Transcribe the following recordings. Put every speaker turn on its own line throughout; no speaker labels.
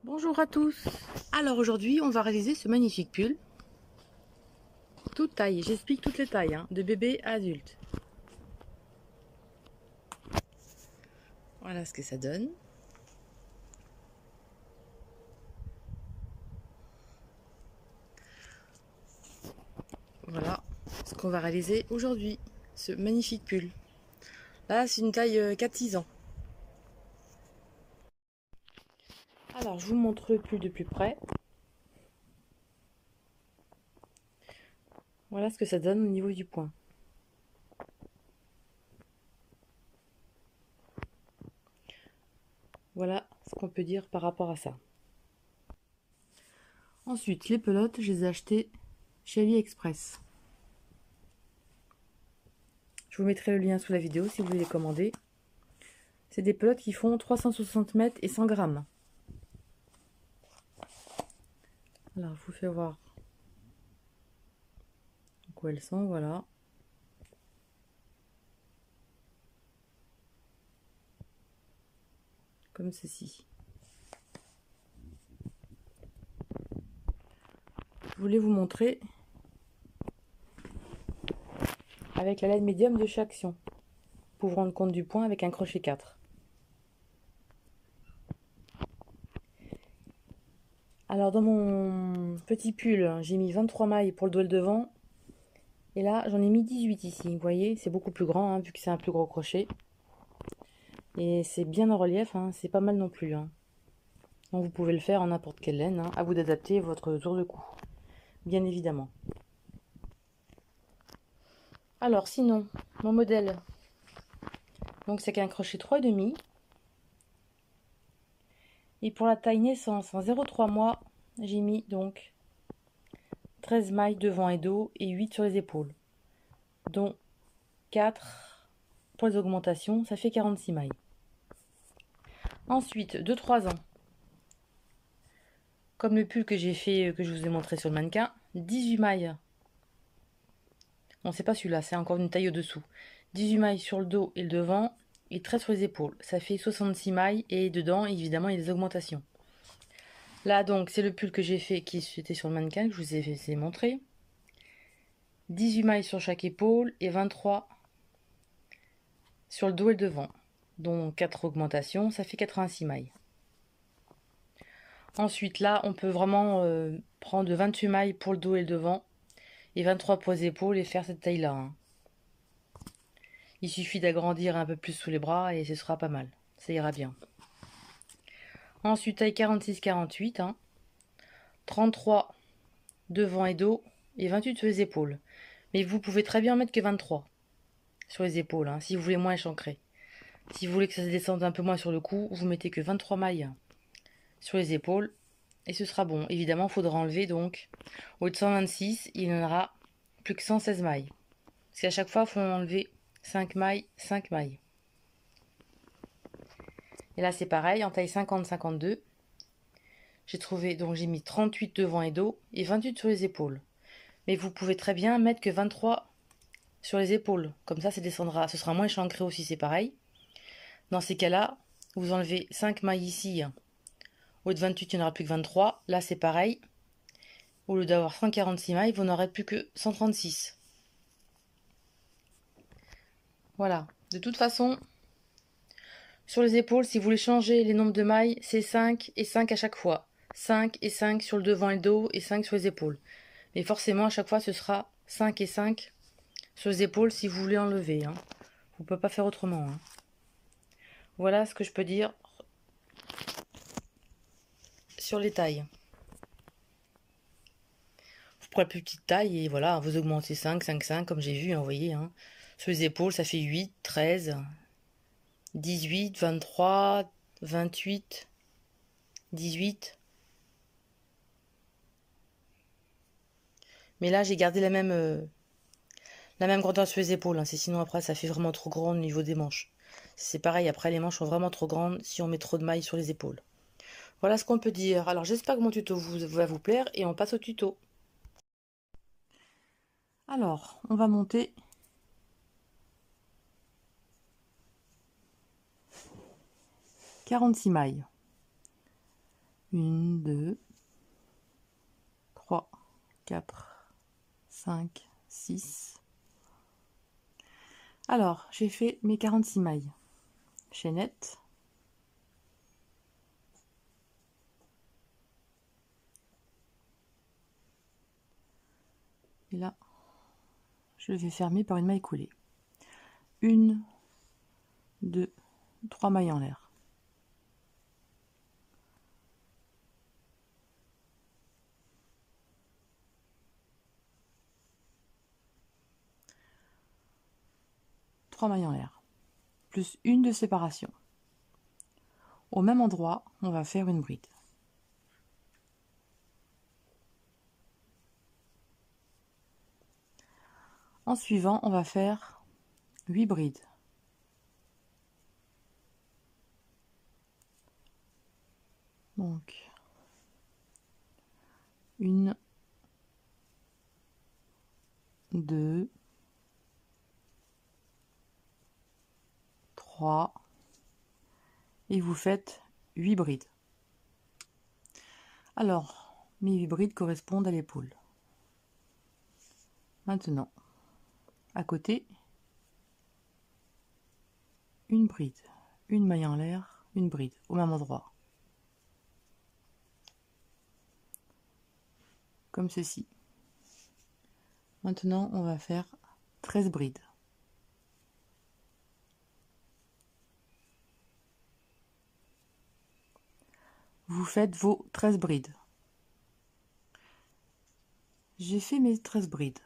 Bonjour à tous. Alors aujourd'hui, on va réaliser ce magnifique pull. Toute taille, j'explique toutes les tailles, de bébé à adulte. Voilà ce que ça donne. Voilà ce qu'on va réaliser aujourd'hui, ce magnifique pull. Là, c'est une taille 4-6 ans. Alors, je vous montre le pull de plus près. Voilà ce que ça donne au niveau du point. Voilà ce qu'on peut dire par rapport à ça. Ensuite, les pelotes, je les ai achetées chez AliExpress. Je vous mettrai le lien sous la vidéo si vous voulez les commander. C'est des pelotes qui font 360 mètres et 100 grammes. Alors, je vous fais voir où elles sont, voilà. Comme ceci. Je voulais vous montrer avec la laine médium de chez Action pour vous rendre compte du point avec un crochet 4. Alors dans mon petit pull, j'ai mis 23 mailles pour le dos et le devant. Et là, j'en ai mis 18 ici. Vous voyez, c'est beaucoup plus grand vu que c'est un plus gros crochet. Et c'est bien en relief, c'est pas mal non plus. Donc vous pouvez le faire en n'importe quelle laine. À vous d'adapter votre tour de cou, bien évidemment. Alors sinon, mon modèle, donc c'est qu'un crochet 3,5. Et pour la taille naissance en 0,3 mois, j'ai mis donc 13 mailles devant et dos et 8 sur les épaules, dont 4 pour les augmentations, ça fait 46 mailles. Ensuite, de 3 ans, comme le pull que j'ai fait, que je vous ai montré sur le mannequin, 18 mailles. Non, c'est pas celui-là, c'est encore une taille au-dessous. 18 mailles sur le dos et le devant, et 13 sur les épaules. Ça fait 66 mailles, et dedans, évidemment, il y a des augmentations. Là, donc, c'est le pull que j'ai fait, qui était sur le mannequin, que je vous ai montré. 18 mailles sur chaque épaule, et 23 sur le dos et le devant, dont 4 augmentations, ça fait 86 mailles. Ensuite, là, on peut vraiment prendre 28 mailles pour le dos et le devant, et 23 pour les épaules, et faire cette taille-là. Il suffit d'agrandir un peu plus sous les bras, et ce sera pas mal. Ça ira bien. Ensuite, taille 46-48, 33 devant et dos, et 28 sur les épaules. Mais vous pouvez très bien mettre que 23 sur les épaules, si vous voulez moins échancrer. Si vous voulez que ça se descende un peu moins sur le cou, vous mettez que 23 mailles sur les épaules, et ce sera bon. Évidemment, il faudra enlever donc, au lieu de 126, il n'y en aura plus que 116 mailles. Parce qu'à chaque fois, il faut enlever 5 mailles, 5 mailles. Et là, c'est pareil, en taille 50-52. J'ai trouvé, donc j'ai mis 38 devant et dos, et 28 sur les épaules. Mais vous pouvez très bien mettre que 23 sur les épaules. Comme ça descendra, ce sera moins échancré aussi, c'est pareil. Dans ces cas-là, vous enlevez 5 mailles ici. Au lieu de 28, il n'y en aura plus que 23. Là, c'est pareil. Au lieu d'avoir 146 mailles, vous n'aurez plus que 136. Voilà. De toute façon, sur les épaules, si vous voulez changer les nombres de mailles, c'est 5 et 5 à chaque fois. 5 et 5 sur le devant et le dos et 5 sur les épaules. Mais forcément, à chaque fois, ce sera 5 et 5 sur les épaules si vous voulez enlever. Vous ne pouvez pas faire autrement. Voilà ce que je peux dire sur les tailles. Vous prenez la plus petite taille et voilà, vous augmentez 5, 5, 5 comme j'ai vu, vous voyez. Sur les épaules, ça fait 8, 13, 18, 23, 28, 18. Mais là, j'ai gardé la même grandeur sur les épaules. C'est sinon après, ça fait vraiment trop grand au niveau des manches. C'est pareil, après, les manches sont vraiment trop grandes si on met trop de mailles sur les épaules. Voilà ce qu'on peut dire. Alors, j'espère que mon tuto va vous plaire et on passe au tuto. Alors, on va monter 46 mailles. 1, 2, 3, 4, 5, 6. Alors, j'ai fait mes 46 mailles. Chaînette. Et là, je vais fermer par une maille coulée. 1, 2, 3 mailles en l'air. Trois mailles en l'air, plus une de séparation. Au même endroit, on va faire une bride. En suivant, on va faire 8 brides. Donc, 1, 2, 3, et vous faites 8 brides. Alors, mes 8 brides correspondent à l'épaule. Maintenant, à côté, une bride, une maille en l'air, une bride, au même endroit. Comme ceci. Maintenant, on va faire 13 brides. Vous faites vos 13 brides. J'ai fait mes 13 brides.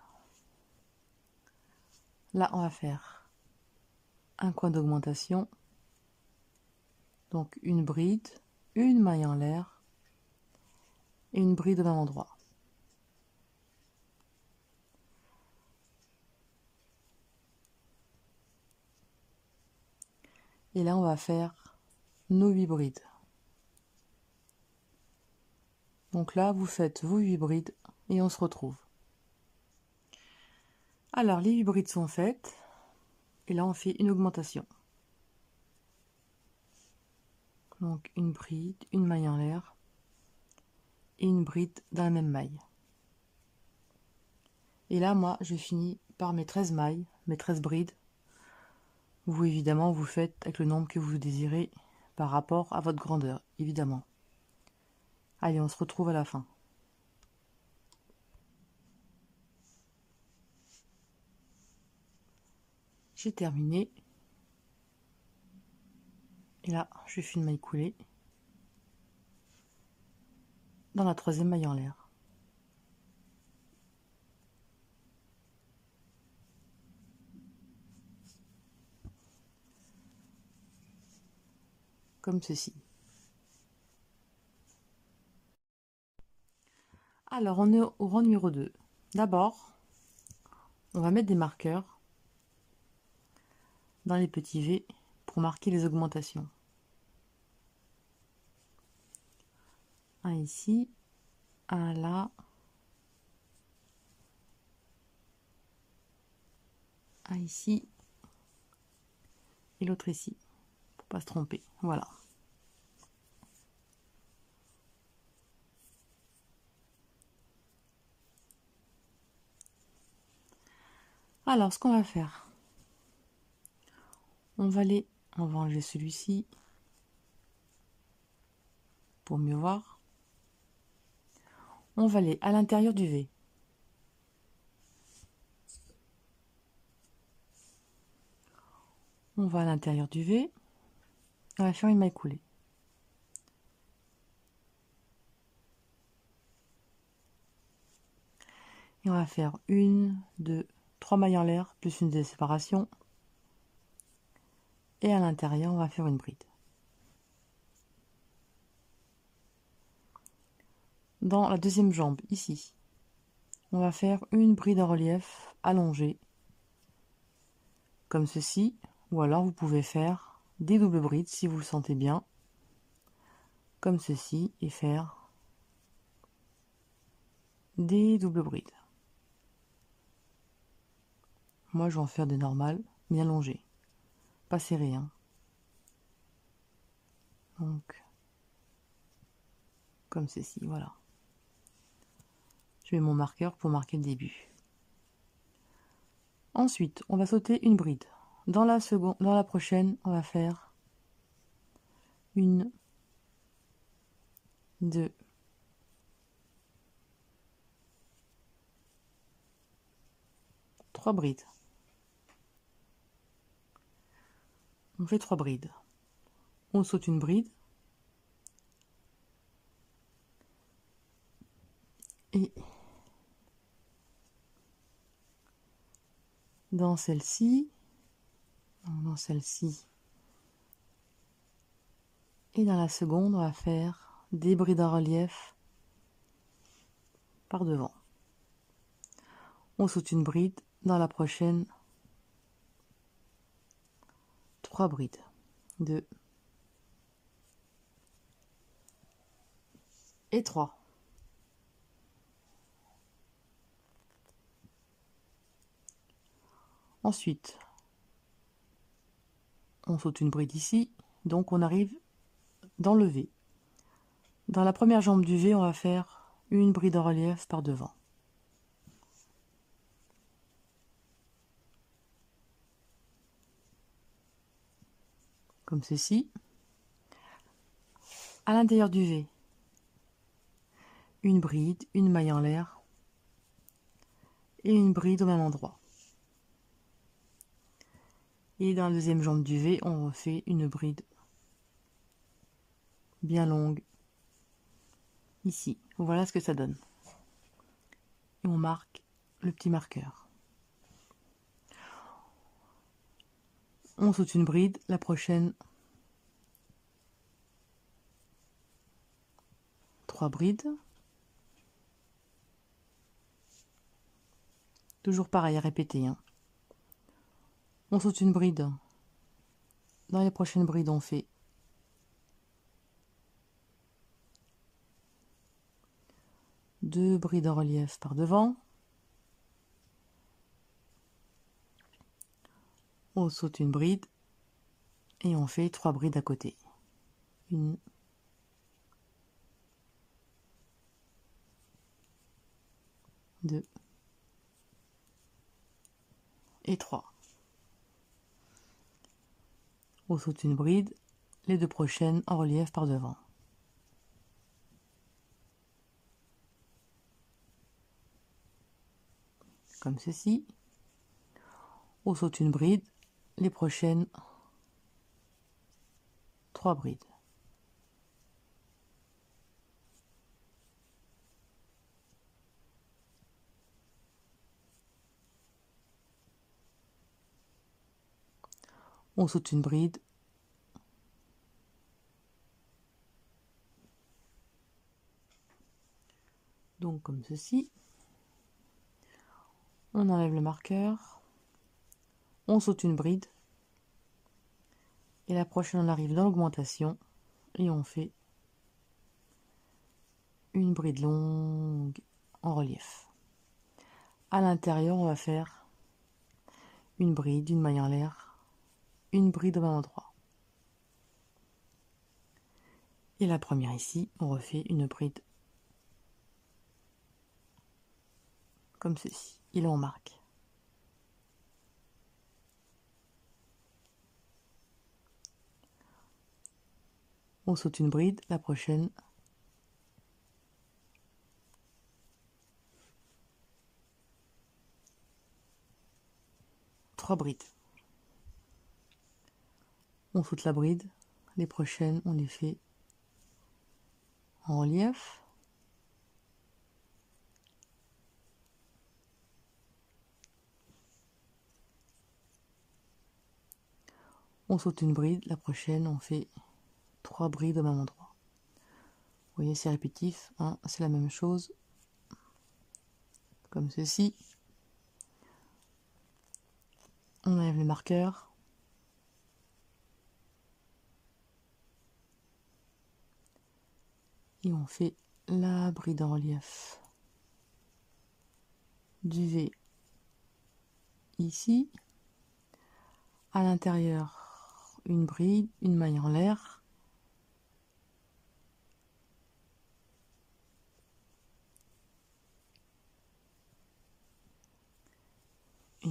Là, on va faire un coin d'augmentation. Donc, une bride, une maille en l'air et une bride au même endroit. Et là, on va faire nos 8 brides. Donc là, vous faites vos 8 brides et on se retrouve. Alors, les 8 brides sont faites. Et là, on fait une augmentation. Donc, une bride, une maille en l'air et une bride dans la même maille. Et là, moi, je finis par mes 13 mailles, mes 13 brides. Vous, évidemment, vous faites avec le nombre que vous désirez par rapport à votre grandeur, évidemment. Allez, on se retrouve à la fin. J'ai terminé. Et là, je fais une maille coulée dans la troisième maille en l'air. Comme ceci. Alors, on est au rang numéro 2. D'abord, on va mettre des marqueurs dans les petits V pour marquer les augmentations. Un ici, un là, un ici et l'autre ici, pour pas se tromper. Voilà. Alors, ce qu'on va faire, on va enlever celui-ci pour mieux voir. On va aller à l'intérieur du V. On va à l'intérieur du V. On va faire une maille coulée. Et on va faire 1, 2, 3 mailles en l'air, plus une de séparation. Et à l'intérieur, on va faire une bride. Dans la deuxième jambe, ici, on va faire une bride en relief allongée, comme ceci. Ou alors, vous pouvez faire des doubles brides si vous le sentez bien, comme ceci, et faire des doubles brides. Moi, je vais en faire des normales, bien allongées, pas serrées, hein. Donc, comme ceci, voilà. Je mets mon marqueur pour marquer le début. Ensuite, on va sauter une bride. Dans la prochaine, on va faire 1, 2, 3 brides. On fait 3 brides. On saute une bride. Et dans celle-ci, et dans la seconde, on va faire des brides en relief par devant. On saute une bride, dans la prochaine, 3 brides. 2 et 3. Ensuite, on saute une bride ici, donc on arrive dans le V. Dans la première jambe du V, on va faire une bride en relief par devant. Comme ceci. À l'intérieur du V, une bride, une maille en l'air et une bride au même endroit. Et dans la deuxième jambe du V, on refait une bride bien longue ici. Voilà ce que ça donne. Et on marque le petit marqueur. On saute une bride, la prochaine, 3 brides. Toujours pareil à répéter. Hein. On saute une bride. Dans les prochaines brides, on fait 2 brides en relief par devant. On saute une bride et on fait 3 brides à côté. 1, 2 et 3. On saute une bride, les 2 prochaines en relief par devant. Comme ceci. On saute une bride, les prochaines 3 brides. On saute une bride. Donc comme ceci. On enlève le marqueur. On saute une bride. Et la prochaine, on arrive dans l'augmentation. Et on fait une bride longue en relief. À l'intérieur, on va faire une bride, une maille en l'air, une bride au même endroit. Et la première ici, on refait une bride comme ceci. Et là, on marque. On saute une bride, la prochaine, 3 brides. On saute la bride, les prochaines, on les fait en relief. On saute une bride, la prochaine, on fait 3 brides au même endroit. Vous voyez, c'est répétitif, hein, c'est la même chose, comme ceci. On enlève le marqueur. Et on fait la bride en relief du V ici. À l'intérieur, une bride, une maille en l'air.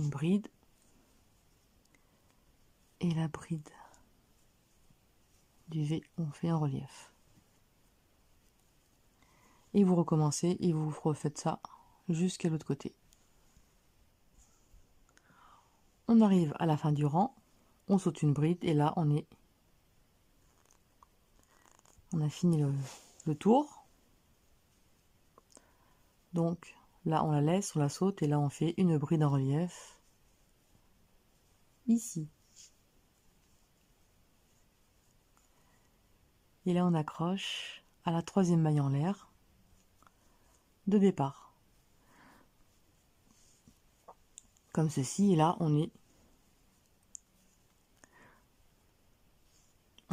une bride. Et la bride du V, on fait un relief. Et vous recommencez et vous refaites ça jusqu'à l'autre côté. On arrive à la fin du rang, on saute une bride et là on a fini le tour. Donc là on la laisse, on la saute et là on fait une bride en relief ici. Et là on accroche à la troisième maille en l'air de départ. Comme ceci, et là on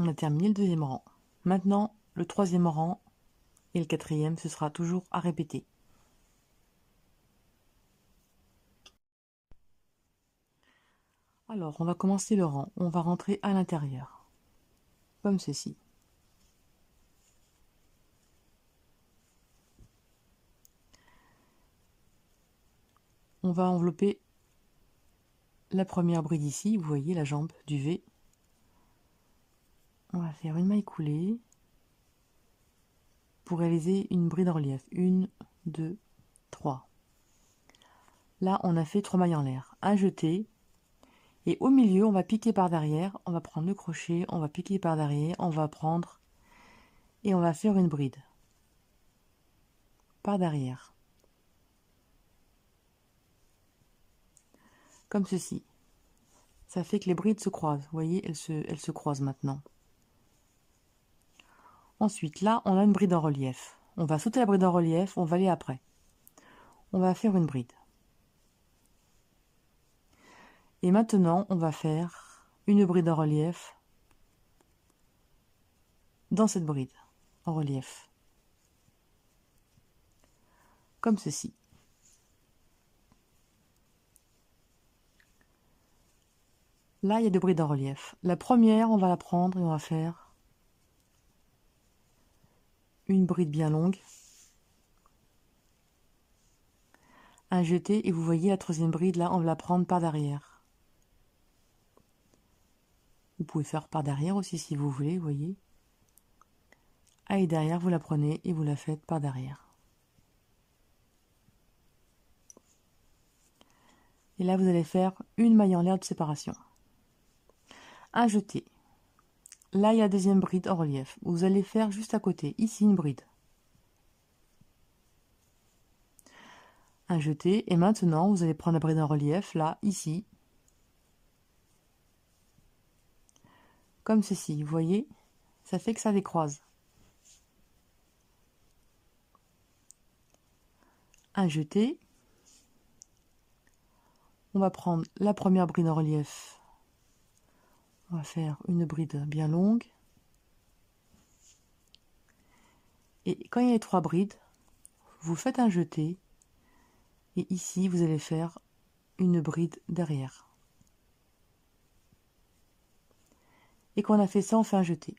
a terminé le deuxième rang. Maintenant, le troisième rang et le quatrième, ce sera toujours à répéter. Alors, on va commencer le rang. On va rentrer à l'intérieur, comme ceci. On va envelopper la première bride ici, vous voyez la jambe du V. On va faire une maille coulée pour réaliser une bride en relief. 1, 2, 3. Là, on a fait 3 mailles en l'air. Un jeté. Et au milieu, on va piquer par derrière. On va prendre le crochet, on va piquer par derrière. On va prendre et on va faire une bride par derrière. Comme ceci. Ça fait que les brides se croisent. Vous voyez, elles se croisent maintenant. Ensuite, là, on a une bride en relief. On va sauter la bride en relief, on va aller après. On va faire une bride. Et maintenant, on va faire une bride en relief dans cette bride en relief. Comme ceci. Là, il y a deux brides en relief. La première, on va la prendre et on va faire une bride bien longue. Un jeté, et vous voyez la troisième bride, là, on va la prendre par derrière. Vous pouvez faire par derrière aussi si vous voulez, vous voyez. Ah, et derrière, vous la prenez et vous la faites par derrière. Et là, vous allez faire une maille en l'air de séparation. Un jeté. Là, il y a la deuxième bride en relief. Vous allez faire juste à côté, ici, une bride. Un jeté. Et maintenant, vous allez prendre la bride en relief, là, ici. Comme ceci, vous voyez, ça fait que ça décroise. Un jeté. On va prendre la première bride en relief. On va faire une bride bien longue. Et quand il y a les trois brides, vous faites un jeté. Et ici, vous allez faire une bride derrière. Et quand on a fait ça, on fait un jeté.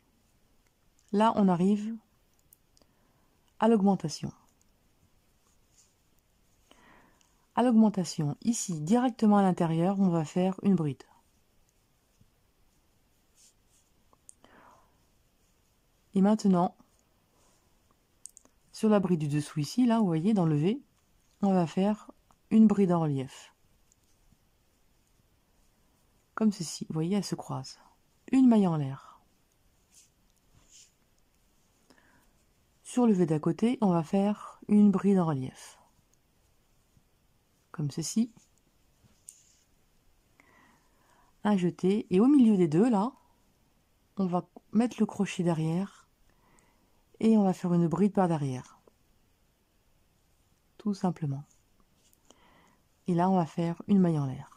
Là, on arrive à l'augmentation. À l'augmentation, ici, directement à l'intérieur, on va faire une bride. Et maintenant, sur la bride du dessous ici, là, vous voyez, dans le V, on va faire une bride en relief. Comme ceci, vous voyez, elles se croisent. Une maille en l'air. Sur le V d'à côté, on va faire une bride en relief. Comme ceci. Un jeté. Et au milieu des deux, là, on va mettre le crochet derrière. Et on va faire une bride par derrière. Tout simplement. Et là, on va faire une maille en l'air.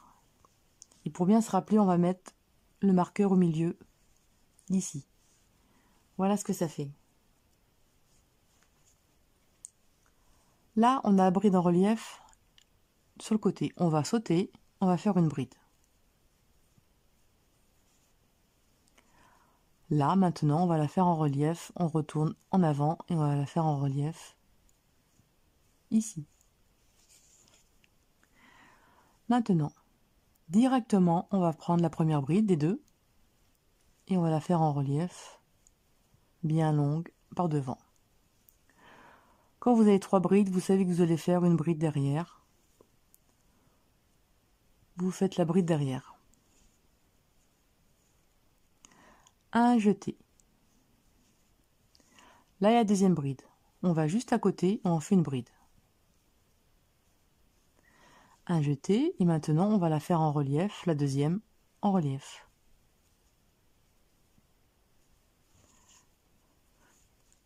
Et pour bien se rappeler, on va mettre le marqueur au milieu, ici. Voilà ce que ça fait. Là, on a la bride en relief sur le côté. On va sauter, on va faire une bride. Là, maintenant, on va la faire en relief. On retourne en avant et on va la faire en relief ici. Maintenant, Directement, on va prendre la première bride des deux et on va la faire en relief, bien longue, par devant. Quand vous avez 3 brides, vous savez que vous allez faire une bride derrière. Vous faites la bride derrière. Un jeté. Là, il y a la deuxième bride. On va juste à côté, on fait une bride. Un jeté, et maintenant on va la faire en relief, la deuxième en relief.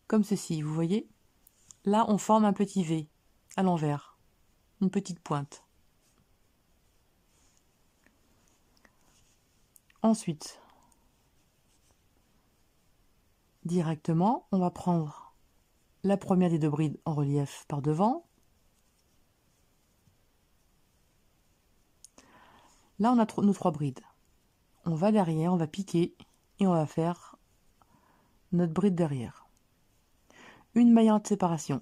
Comme ceci, vous voyez? Là, on forme un petit V à l'envers, une petite pointe. Ensuite, directement, on va prendre la première des deux brides en relief par devant. Là, on a nos 3 brides. On va derrière, on va piquer et on va faire notre bride derrière. Une maille de séparation.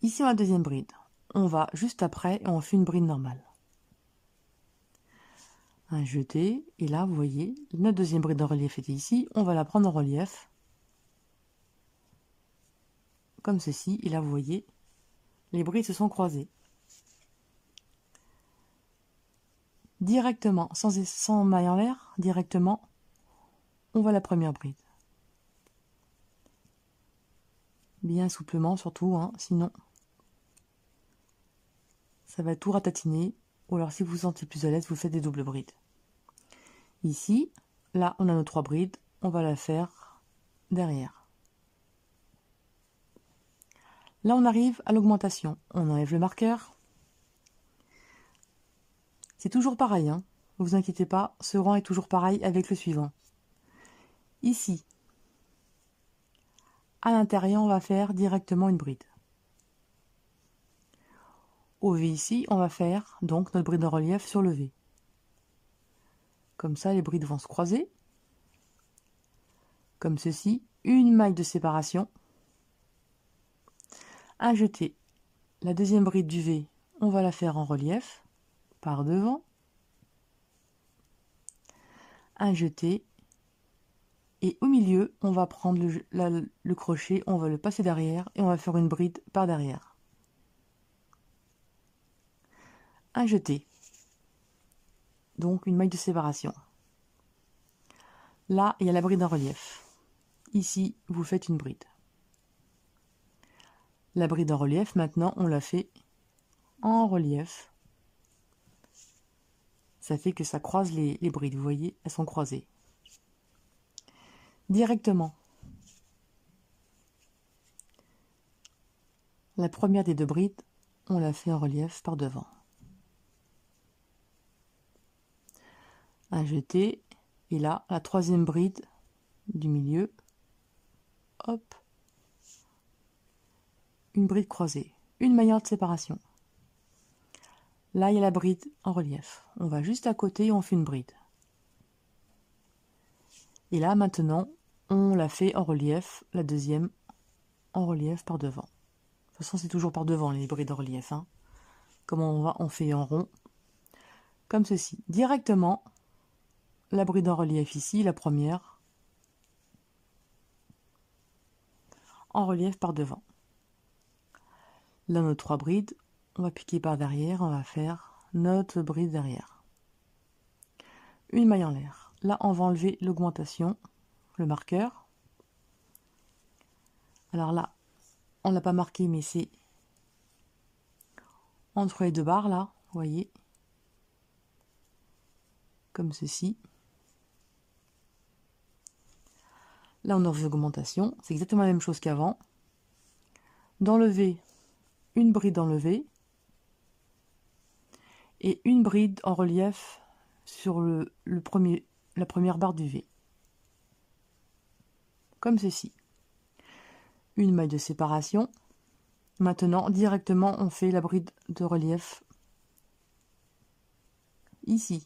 Ici, on a la deuxième bride. On va juste après et on fait une bride normale. Un jeté, et là, vous voyez, notre deuxième bride en relief était ici. On va la prendre en relief. Comme ceci, et là, vous voyez, les brides se sont croisées. Directement, sans maille en l'air, directement, on voit la première bride. Bien souplement surtout, hein, sinon ça va tout ratatiner. Ou alors si vous vous sentez plus à l'aise, vous faites des doubles brides. Ici, là on a nos 3 brides, on va la faire derrière. Là on arrive à l'augmentation, on enlève le marqueur. C'est toujours pareil, hein. Ne vous inquiétez pas, ce rang est toujours pareil avec le suivant. Ici, à l'intérieur, on va faire directement une bride. Au V ici, on va faire donc notre bride en relief sur le V. Comme ça, les brides vont se croiser. Comme ceci, une maille de séparation. Un jeté. La deuxième bride du V, on va la faire en relief, par devant. Un jeté. Et au milieu, on va prendre le crochet, on va le passer derrière et on va faire une bride par derrière. Un jeté. Donc une maille de séparation. Là, il y a la bride en relief. Ici, vous faites une bride. La bride en relief, maintenant, on la fait en relief. Ça fait que ça croise les brides, vous voyez, elles sont croisées. Directement. La première des deux brides, on la fait en relief par devant. Un jeté, et là, la troisième bride du milieu, hop, une bride croisée, une maille de séparation. Là, il y a la bride en relief. On va juste à côté et on fait une bride. Et là, maintenant, on la fait en relief, la deuxième en relief par devant. De toute façon, c'est toujours par devant les brides en relief, hein. Comme on fait en rond, comme ceci. Directement, la bride en relief ici, la première, en relief par devant. Là, nos 3 brides, on va piquer par derrière, on va faire notre bride derrière. Une maille en l'air. Là, on va enlever l'augmentation, le marqueur. Alors là, on l'a pas marqué, mais c'est entre les 2 barres, là, vous voyez, comme ceci. Là, on enlève l'augmentation, c'est exactement la même chose qu'avant. Dans le V, une bride dans le V, et une bride en relief sur la première barre du V. Comme ceci. Une maille de séparation. Maintenant, directement, on fait la bride de relief ici.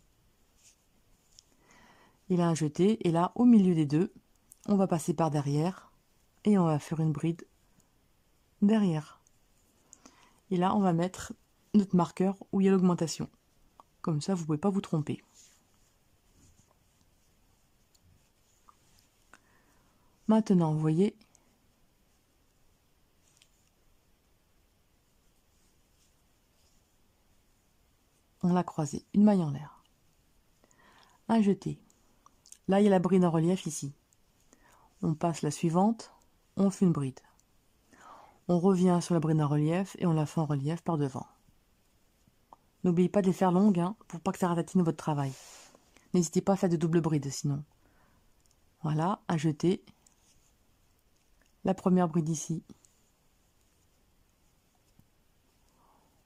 Et là, un jeté, et là, au milieu des deux, on va passer par derrière, et on va faire une bride derrière. Et là, on va mettre notre marqueur où il y a l'augmentation. Comme ça, vous ne pouvez pas vous tromper. Maintenant, vous voyez, on l'a croisé, une maille en l'air. Un jeté. Là, il y a la bride en relief ici. On passe la suivante, on fait une bride. On revient sur la bride en relief et on la fait en relief par devant. N'oubliez pas de les faire longues, hein, pour pas que ça ratatine votre travail. N'hésitez pas à faire de doubles brides sinon. Voilà, à jeter. La première bride ici.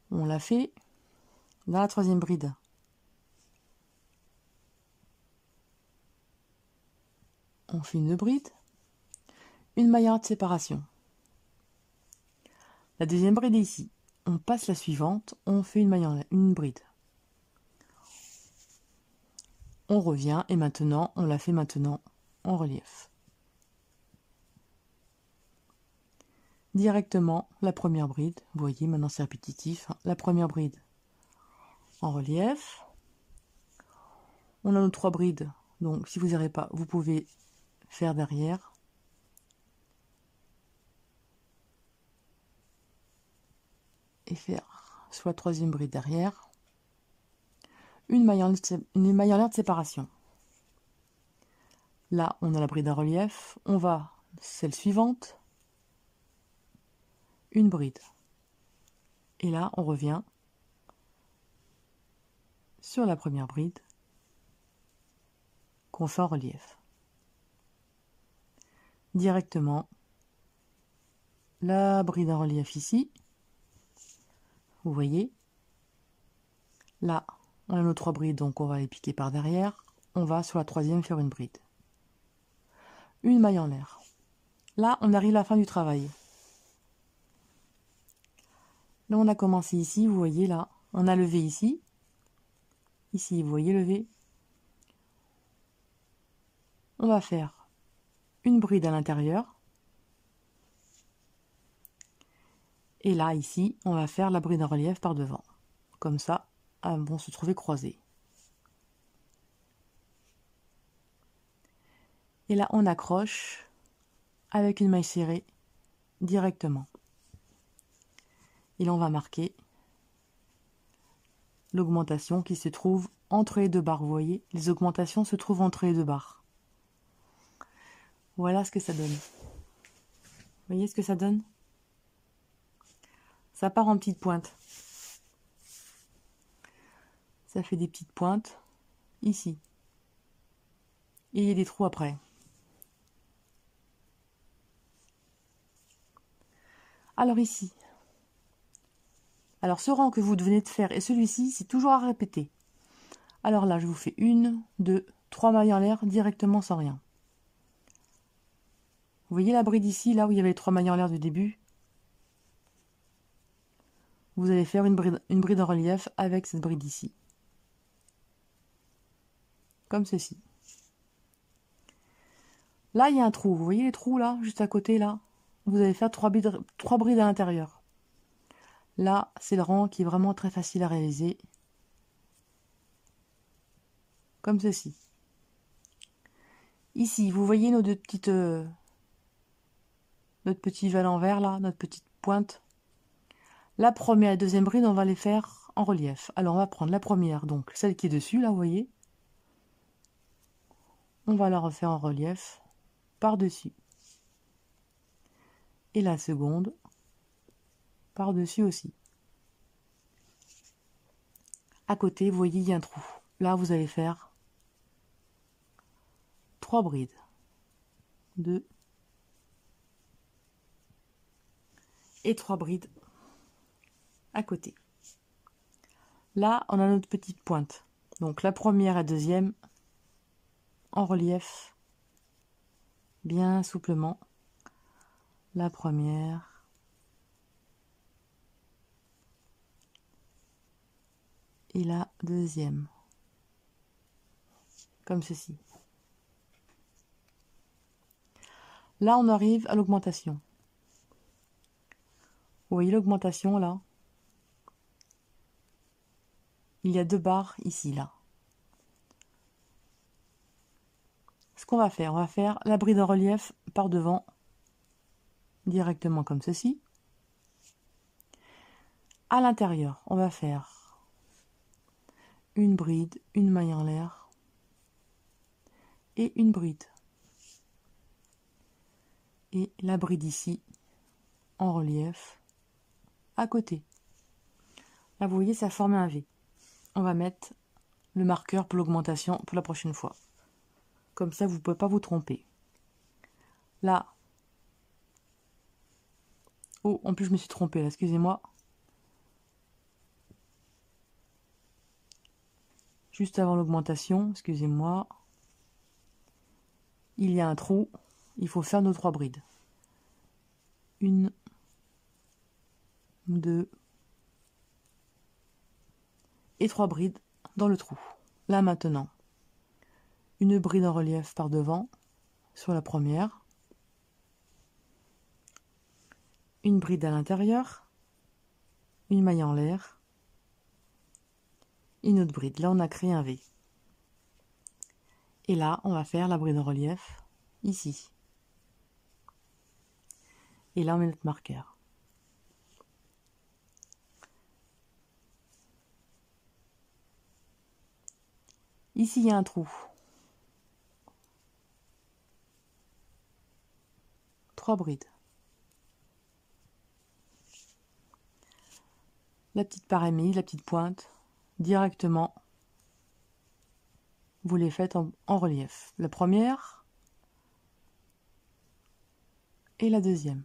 On la fait dans la troisième bride. On fait une bride, une maille de séparation. La deuxième bride est ici. On passe la suivante, on fait une bride. On revient et maintenant, on la fait maintenant en relief. Directement la première bride, vous voyez maintenant c'est répétitif, hein, la première bride en relief. On a nos 3 brides, donc si vous n'arrivez pas, vous pouvez faire derrière. Et faire soit troisième bride derrière. Une maille en l'air de séparation. Là, on a la bride en relief. On va celle suivante. Une bride. Et là, on revient sur la première bride qu'on fait en relief. Directement, la bride en relief ici. Vous voyez. Là, on a nos 3 brides, donc on va les piquer par derrière. On va sur la troisième faire une bride. Une maille en l'air. Là, on arrive à la fin du travail. Là, on a commencé ici, vous voyez là. On a levé ici. Ici, vous voyez levé. On va faire une bride à l'intérieur. Et là, ici, on va faire la bride en relief par devant. Comme ça, elles vont se trouver croisées. Et là, on accroche avec une maille serrée directement. Et là, on va marquer l'augmentation qui se trouve entre les deux barres. Vous voyez, les augmentations se trouvent entre les deux barres. Voilà ce que ça donne. Vous voyez ce que ça donne? Ça part en petites pointes. Ça fait des petites pointes ici. Et il y a des trous après. Alors ici. Alors ce rang que vous venez de faire et celui-ci, c'est toujours à répéter. Alors là, je vous fais 1, 2, 3 mailles en l'air directement sans rien. Vous voyez la bride ici, là où il y avait les 3 mailles en l'air du début? Vous allez faire une bride en relief avec cette bride ici. Comme ceci. Là, il y a un trou. Vous voyez les trous là, juste à côté là? Vous allez faire 3 brides à l'intérieur. Là, c'est le rang qui est vraiment très facile à réaliser. Comme ceci. Ici, vous voyez nos deux petites... notre petit val en vert là, notre petite pointe. La première et la deuxième bride, on va les faire en relief. Alors, on va prendre la première, donc celle qui est dessus là, vous voyez. On va la refaire en relief par-dessus. Et la seconde, par-dessus aussi. À côté, vous voyez, il y a un trou. Là, vous allez faire 3 brides. 2 et 3 brides à côté. Là, on a notre petite pointe. Donc la première et la deuxième en relief, bien souplement. La première et la deuxième. Comme ceci. Là, on arrive à l'augmentation. Vous voyez l'augmentation là?
il y a 2 barres ici, là. Ce qu'on va faire, on va faire la bride en relief par devant, directement comme ceci. À l'intérieur, on va faire une bride, une maille en l'air et une bride. Et la bride ici, en relief, à côté. Là, vous voyez, ça forme un V. On va mettre le marqueur pour l'augmentation pour la prochaine fois. Comme ça, vous ne pouvez pas vous tromper. Là. Oh, en plus, je me suis trompée, là, excusez-moi. Juste avant l'augmentation, excusez-moi. Il y a un trou. Il faut faire nos 3 brides. 1, 2 et 3 brides dans le trou. Là, maintenant, une bride en relief par devant sur la première. Une bride à l'intérieur. Une maille en l'air. Une autre bride. Là, on a créé un V. Et là, on va faire la bride en relief ici. Et là, on met notre marqueur. Ici, il y a un trou. 3 brides. La petite paramélie, la petite pointe, directement, vous les faites en relief. La première et la deuxième.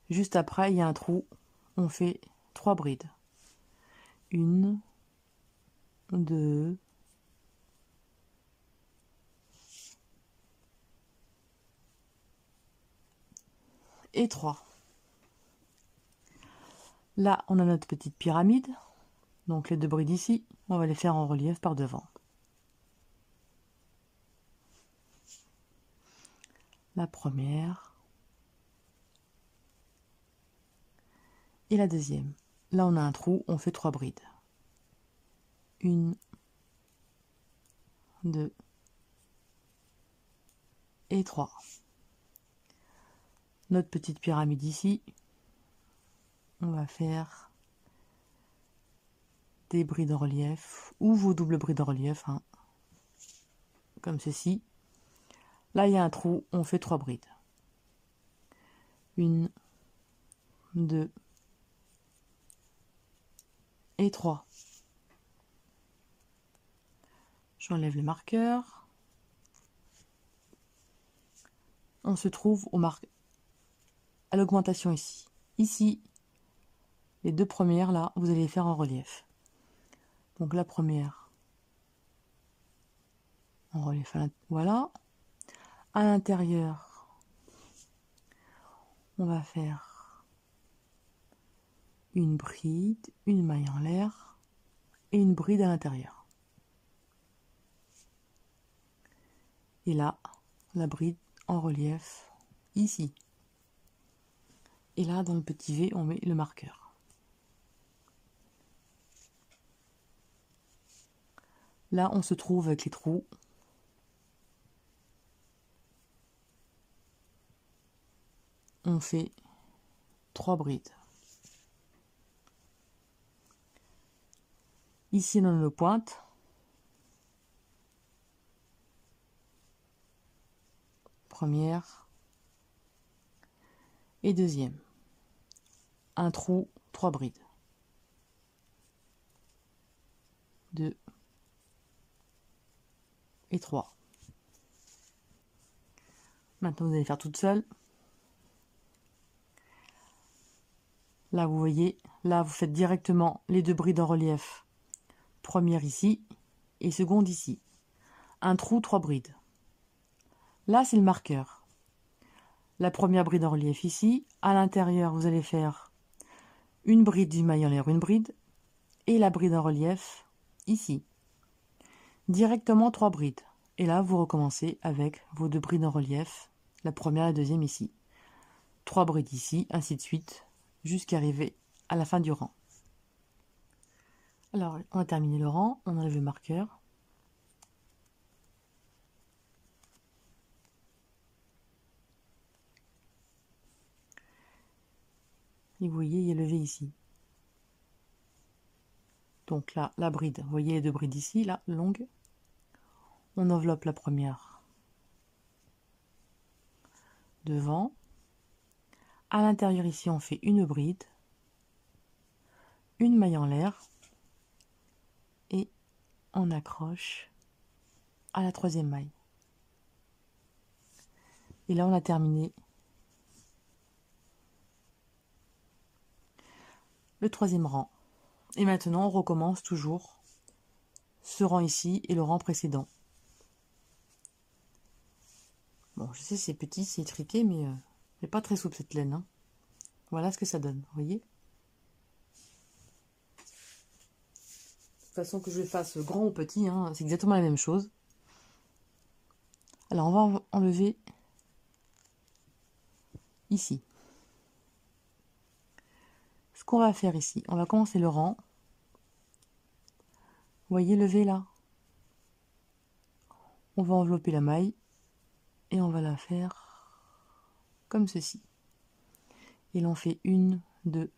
Juste après, il y a un trou. On fait 3 brides. 1, 2, et 3. Là, on a notre petite pyramide. Donc les 2 brides ici, on va les faire en relief par devant. La première et la deuxième. Là, on a un trou, on fait 3 brides. 1, 2 et 3. Notre petite pyramide ici, on va faire des brides en relief ou vos doubles brides en relief, hein, comme ceci. Là, il y a un trou, on fait 3 brides. 1, 2 et 3. J'enlève le marqueur. On se trouve à l'augmentation ici. Ici, les 2 premières, là, vous allez les faire en relief. Donc la première, en relief, voilà. À l'intérieur, on va faire une bride, une maille en l'air et une bride à l'intérieur. Et là, la bride en relief ici. Et là, dans le petit V, on met le marqueur. Là, on se trouve avec les trous. On fait 3 brides. Ici, dans nos pointes, première et deuxième. Un trou, 3 brides. 2 et 3. Maintenant, vous allez faire toute seule. Là, vous voyez, là, vous faites directement les 2 brides en relief. Première ici et seconde ici. Un trou, 3 brides. Là, c'est le marqueur. La première bride en relief ici. À l'intérieur, vous allez faire une bride du maille en l'air, une bride. Et la bride en relief ici. Directement 3 brides. Et là, vous recommencez avec vos 2 brides en relief. La première et la deuxième ici. 3 brides ici, ainsi de suite, jusqu'à arriver à la fin du rang. Alors, on va terminer le rang, on enlève le marqueur. Et vous voyez, il est levé ici. Donc là, la bride, vous voyez les deux brides ici, là, longues. On enveloppe la première devant. À l'intérieur ici, on fait une bride, une maille en l'air et on accroche à la troisième maille. Et là, on a terminé le troisième rang. Et maintenant, on recommence toujours ce rang ici et le rang précédent. Bon, je sais, c'est petit, c'est étriqué, mais c'est pas très souple cette laine, hein. Voilà ce que ça donne, vous voyez? De toute façon, que je le fasse grand ou petit, hein, c'est exactement la même chose. Alors, on va enlever ici. Ce qu'on va faire ici, on va commencer le rang. Vous voyez, lever là. On va envelopper la maille et on va la faire comme ceci. Et là, on fait 1, 2,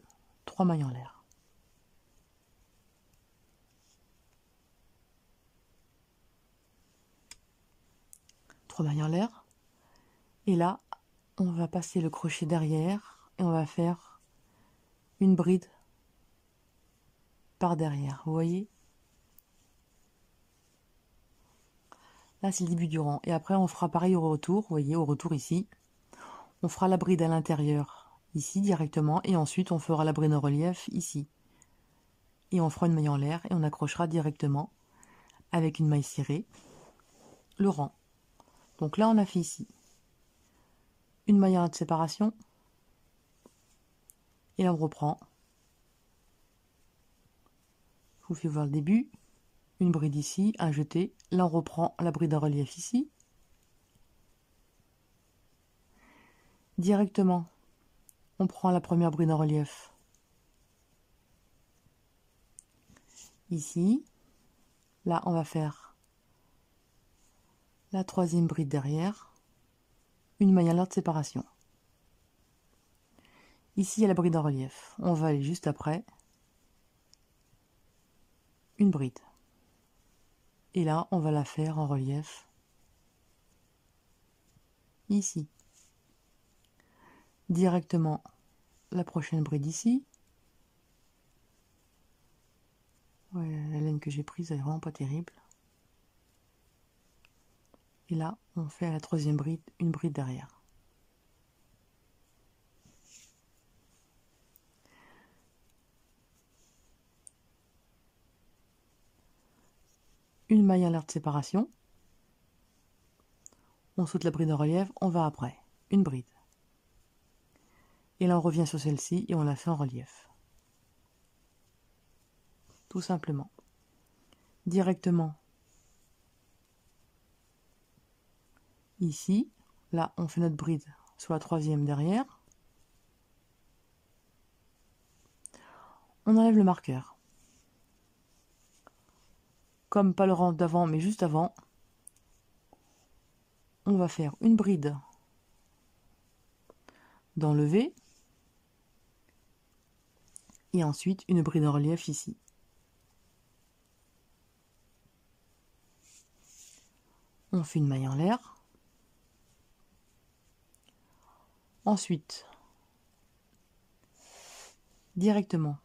3 mailles en l'air. Trois mailles en l'air. Et là, on va passer le crochet derrière et on va faire une bride par derrière. Vous voyez? Là, c'est le début du rang. Et après, on fera pareil au retour. Vous voyez, au retour ici. On fera la bride à l'intérieur, ici, directement. Et ensuite, on fera la bride en relief, ici. Et on fera une maille en l'air et on accrochera directement, avec une maille cirée, le rang. Donc là, on a fait ici une maille en de séparation. Et là, on reprend. Je vous fais voir le début. Une bride ici, un jeté. Là, on reprend la bride en relief ici. Directement, on prend la première bride en relief ici. Là, on va faire la troisième bride derrière, une maille en l'air de séparation. Ici, il y a la bride en relief. On va aller juste après une bride. Et là, on va la faire en relief ici. Directement, la prochaine bride ici. Ouais, la laine que j'ai prise, elle est vraiment pas terrible. Et là, on fait à la troisième bride, une bride derrière. Une maille en l'air de séparation. On saute la bride en relief, on va après. Une bride. Et là, on revient sur celle-ci et on la fait en relief. Tout simplement. Directement ici. Là, on fait notre bride sur la troisième derrière. On enlève le marqueur. Comme pas le rang d'avant, mais juste avant, on va faire une bride d'enlever et ensuite une bride en relief ici. On fait une maille en l'air. Ensuite, directement,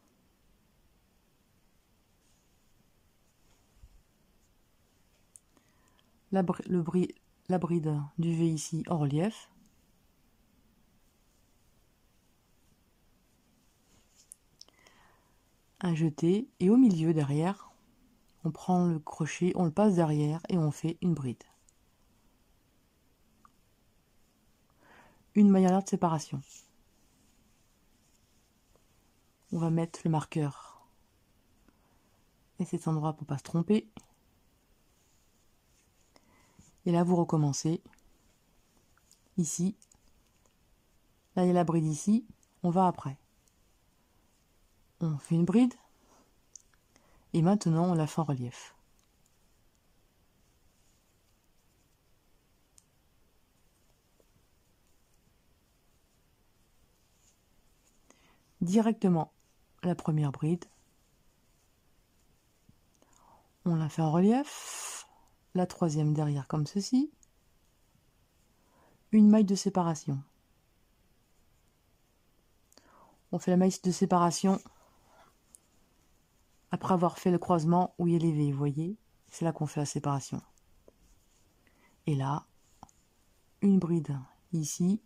la bride du V ici en relief. Un jeté et au milieu derrière, on prend le crochet, on le passe derrière et on fait une bride. Une maille en l'air de séparation. On va mettre le marqueur et cet endroit pour pas se tromper. Et là, vous recommencez. Ici. Là, il y a la bride ici. On va après. On fait une bride. Et maintenant, on la fait en relief. Directement la première bride. On la fait en relief. La troisième derrière comme ceci. Une maille de séparation. On fait la maille de séparation après avoir fait le croisement où il y a les V, vous voyez, c'est là qu'on fait la séparation. Et là, une bride ici,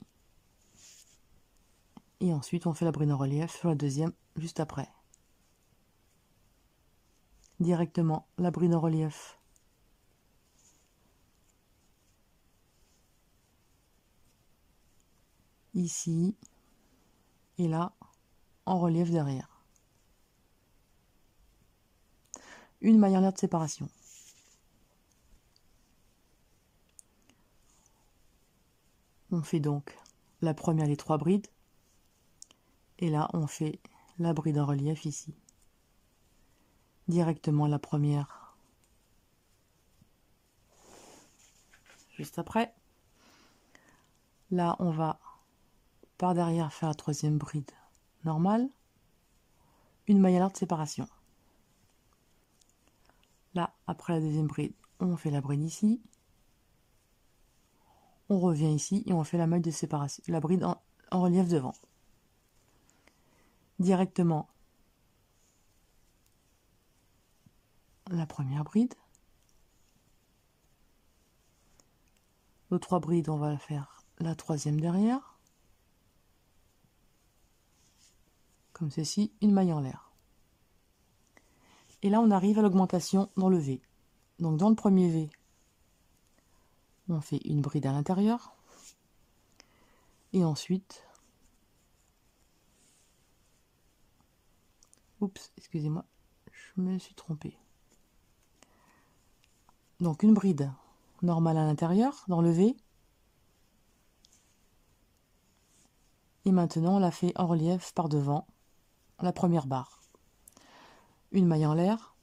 et ensuite on fait la bride en relief sur la deuxième juste après. Directement la bride en relief. Ici, et là, en relief derrière. Une maille en l'air de séparation. On fait donc la première les 3 brides. Et là, on fait la bride en relief ici. Directement la première. Juste après. Là, on va par derrière faire la troisième bride normale. Une maille à l'air de séparation. Là, après la deuxième bride, on fait la bride ici. On revient ici et on fait la maille de séparation, la bride en relief devant. Directement la première bride. Nos 3 brides, on va faire la troisième derrière. Comme ceci, une maille en l'air. Et là, on arrive à l'augmentation dans le V. Donc dans le premier V, on fait une bride à l'intérieur. Et ensuite, oups, excusez-moi, je me suis trompée. Donc une bride normale à l'intérieur, dans le V. Et maintenant, on la fait en relief par devant, la première barre. Une maille en l'air.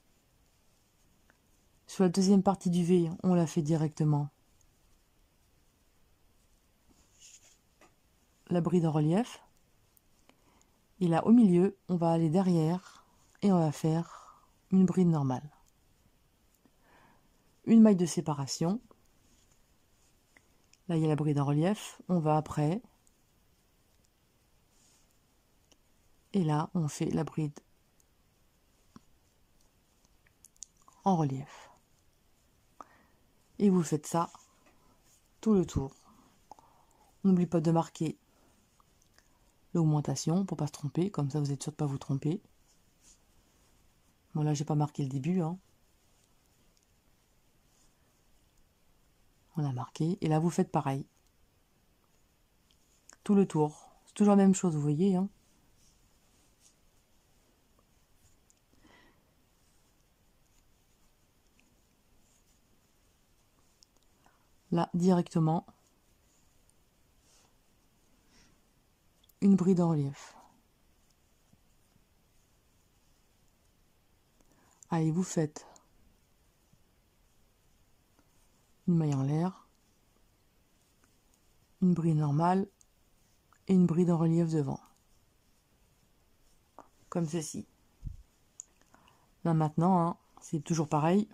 Sur la deuxième partie du V, on la fait directement la bride en relief. Et là, au milieu, on va aller derrière et on va faire une bride normale. Une maille de séparation. Là, il y a la bride en relief. On va après. Et là, on fait la bride en relief. Et vous faites ça tout le tour. N'oubliez pas de marquer l'augmentation pour pas se tromper. Comme ça, vous êtes sûr de pas vous tromper. Bon, là, j'ai pas marqué le début. On a marqué. Et là, vous faites pareil. Tout le tour. C'est toujours la même chose, vous voyez. Là, directement, une bride en relief. Allez, vous faites une maille en l'air, une bride normale et une bride en relief devant. Comme ceci. Là maintenant, c'est toujours pareil.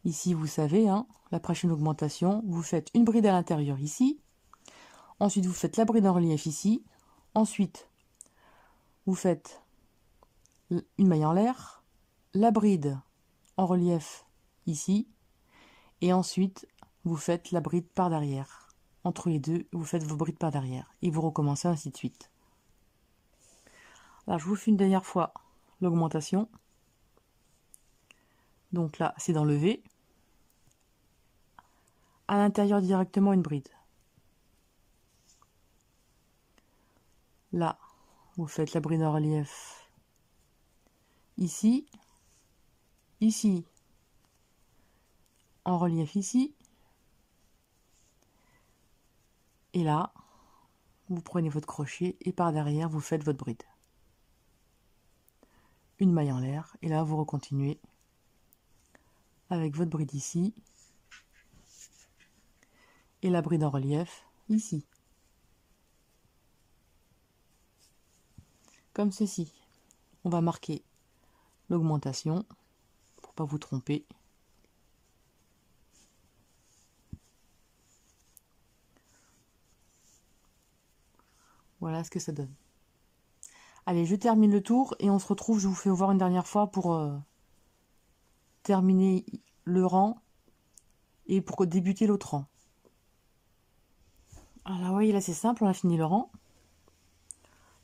Ici, vous savez, la prochaine augmentation, vous faites une bride à l'intérieur ici. Ensuite, vous faites la bride en relief ici. Ensuite, vous faites une maille en l'air, la bride en relief ici. Et ensuite, vous faites la bride par derrière. Entre les deux, vous faites vos brides par derrière. Et vous recommencez ainsi de suite. Là, je vous fais une dernière fois l'augmentation. Donc là, c'est dans le V. À l'intérieur directement une bride. Là, vous faites la bride en relief ici, ici, en relief ici. Et là, vous prenez votre crochet et par derrière, vous faites votre bride. une maille en l'air, et là vous recontinuez avec votre bride ici, et la bride en relief ici, comme ceci. On va marquer l'augmentation pour pas vous tromper. Voilà ce que ça donne. Allez, je termine le tour et on se retrouve, je vous fais voir une dernière fois pour terminer le rang et pour débuter l'autre rang. Alors là, vous voyez, là c'est simple, on a fini le rang.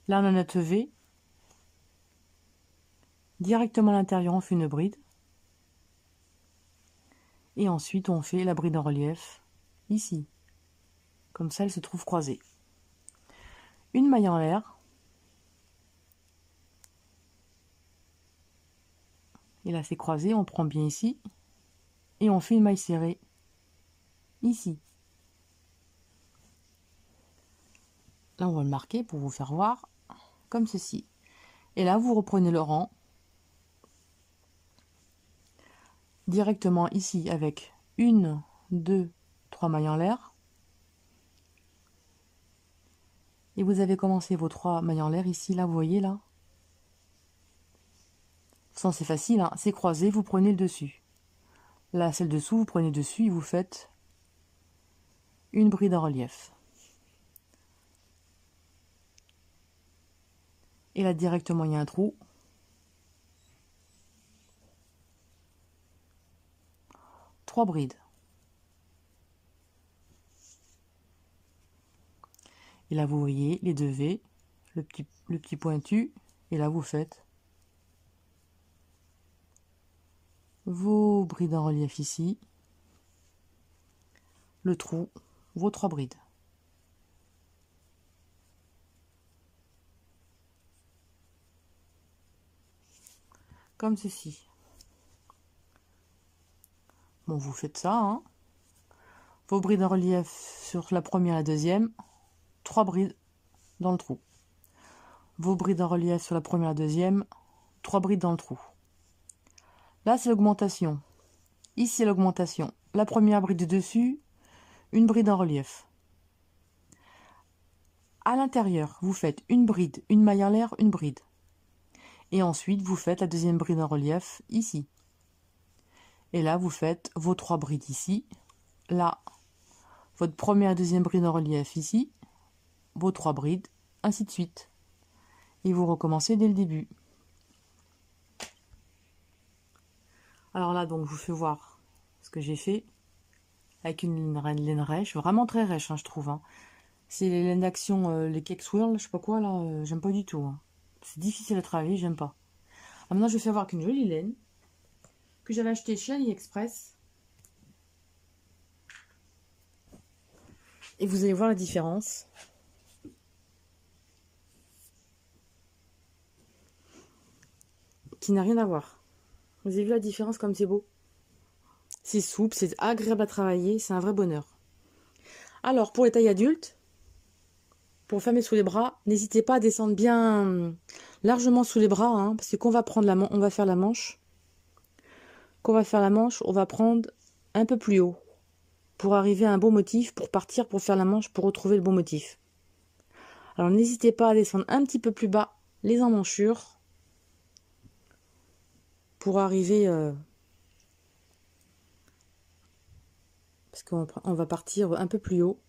Là on a notre V. Directement à l'intérieur, on fait une bride. Et ensuite, on fait la bride en relief ici. Comme ça, elle se trouve croisée. Une maille en l'air. Et là, c'est croisé, on prend bien ici. Et on fait une maille serrée ici. Là, on va le marquer pour vous faire voir, comme ceci. Et là, vous reprenez le rang directement ici avec une, deux, trois mailles en l'air. Et vous avez commencé vos 3 mailles en l'air ici, là, vous voyez là. Sans c'est facile, hein, c'est croisé, vous prenez le dessus. Là, celle dessous, vous prenez dessus et vous faites une bride en relief. Et là, directement, il y a un trou. 3 brides. Et là, vous voyez les 2 V, le petit pointu. Et là, vous faites vos brides en relief ici. Le trou, vos 3 brides. Comme ceci. Bon, vous faites ça, hein. Vos brides en relief sur la première et la deuxième. 3 brides dans le trou. Vos brides en relief sur la première et la deuxième. 3 brides dans le trou. Là, c'est l'augmentation. Ici, l'augmentation. La première bride dessus, une bride en relief. À l'intérieur, vous faites une bride, une maille en l'air, une bride. Et ensuite, vous faites la deuxième bride en relief ici. Et là, vous faites vos 3 brides ici. Là, votre première et deuxième bride en relief ici. Vos 3 brides, ainsi de suite. Et vous recommencez dès le début. Alors là, donc, je vous fais voir ce que j'ai fait. Avec une laine rêche, vraiment très rêche, hein, je trouve. Hein. C'est les laines d'action, les Cake Swirl, je sais pas quoi, là, j'aime pas du tout. Hein. C'est difficile à travailler, j'aime pas. Alors maintenant, je vais faire voir qu'une jolie laine que j'avais achetée chez AliExpress. Et vous allez voir la différence. Qui n'a rien à voir. Vous avez vu la différence comme c'est beau? C'est souple, c'est agréable à travailler, c'est un vrai bonheur. Alors, pour les tailles adultes, pour fermer sous les bras, n'hésitez pas à descendre bien largement sous les bras, hein, parce que quand on va prendre on va faire la manche, on va prendre un peu plus haut pour arriver à un bon motif, pour partir, pour faire la manche, pour retrouver le bon motif. Alors n'hésitez pas à descendre un petit peu plus bas les emmanchures pour arriver, parce qu'on va partir un peu plus haut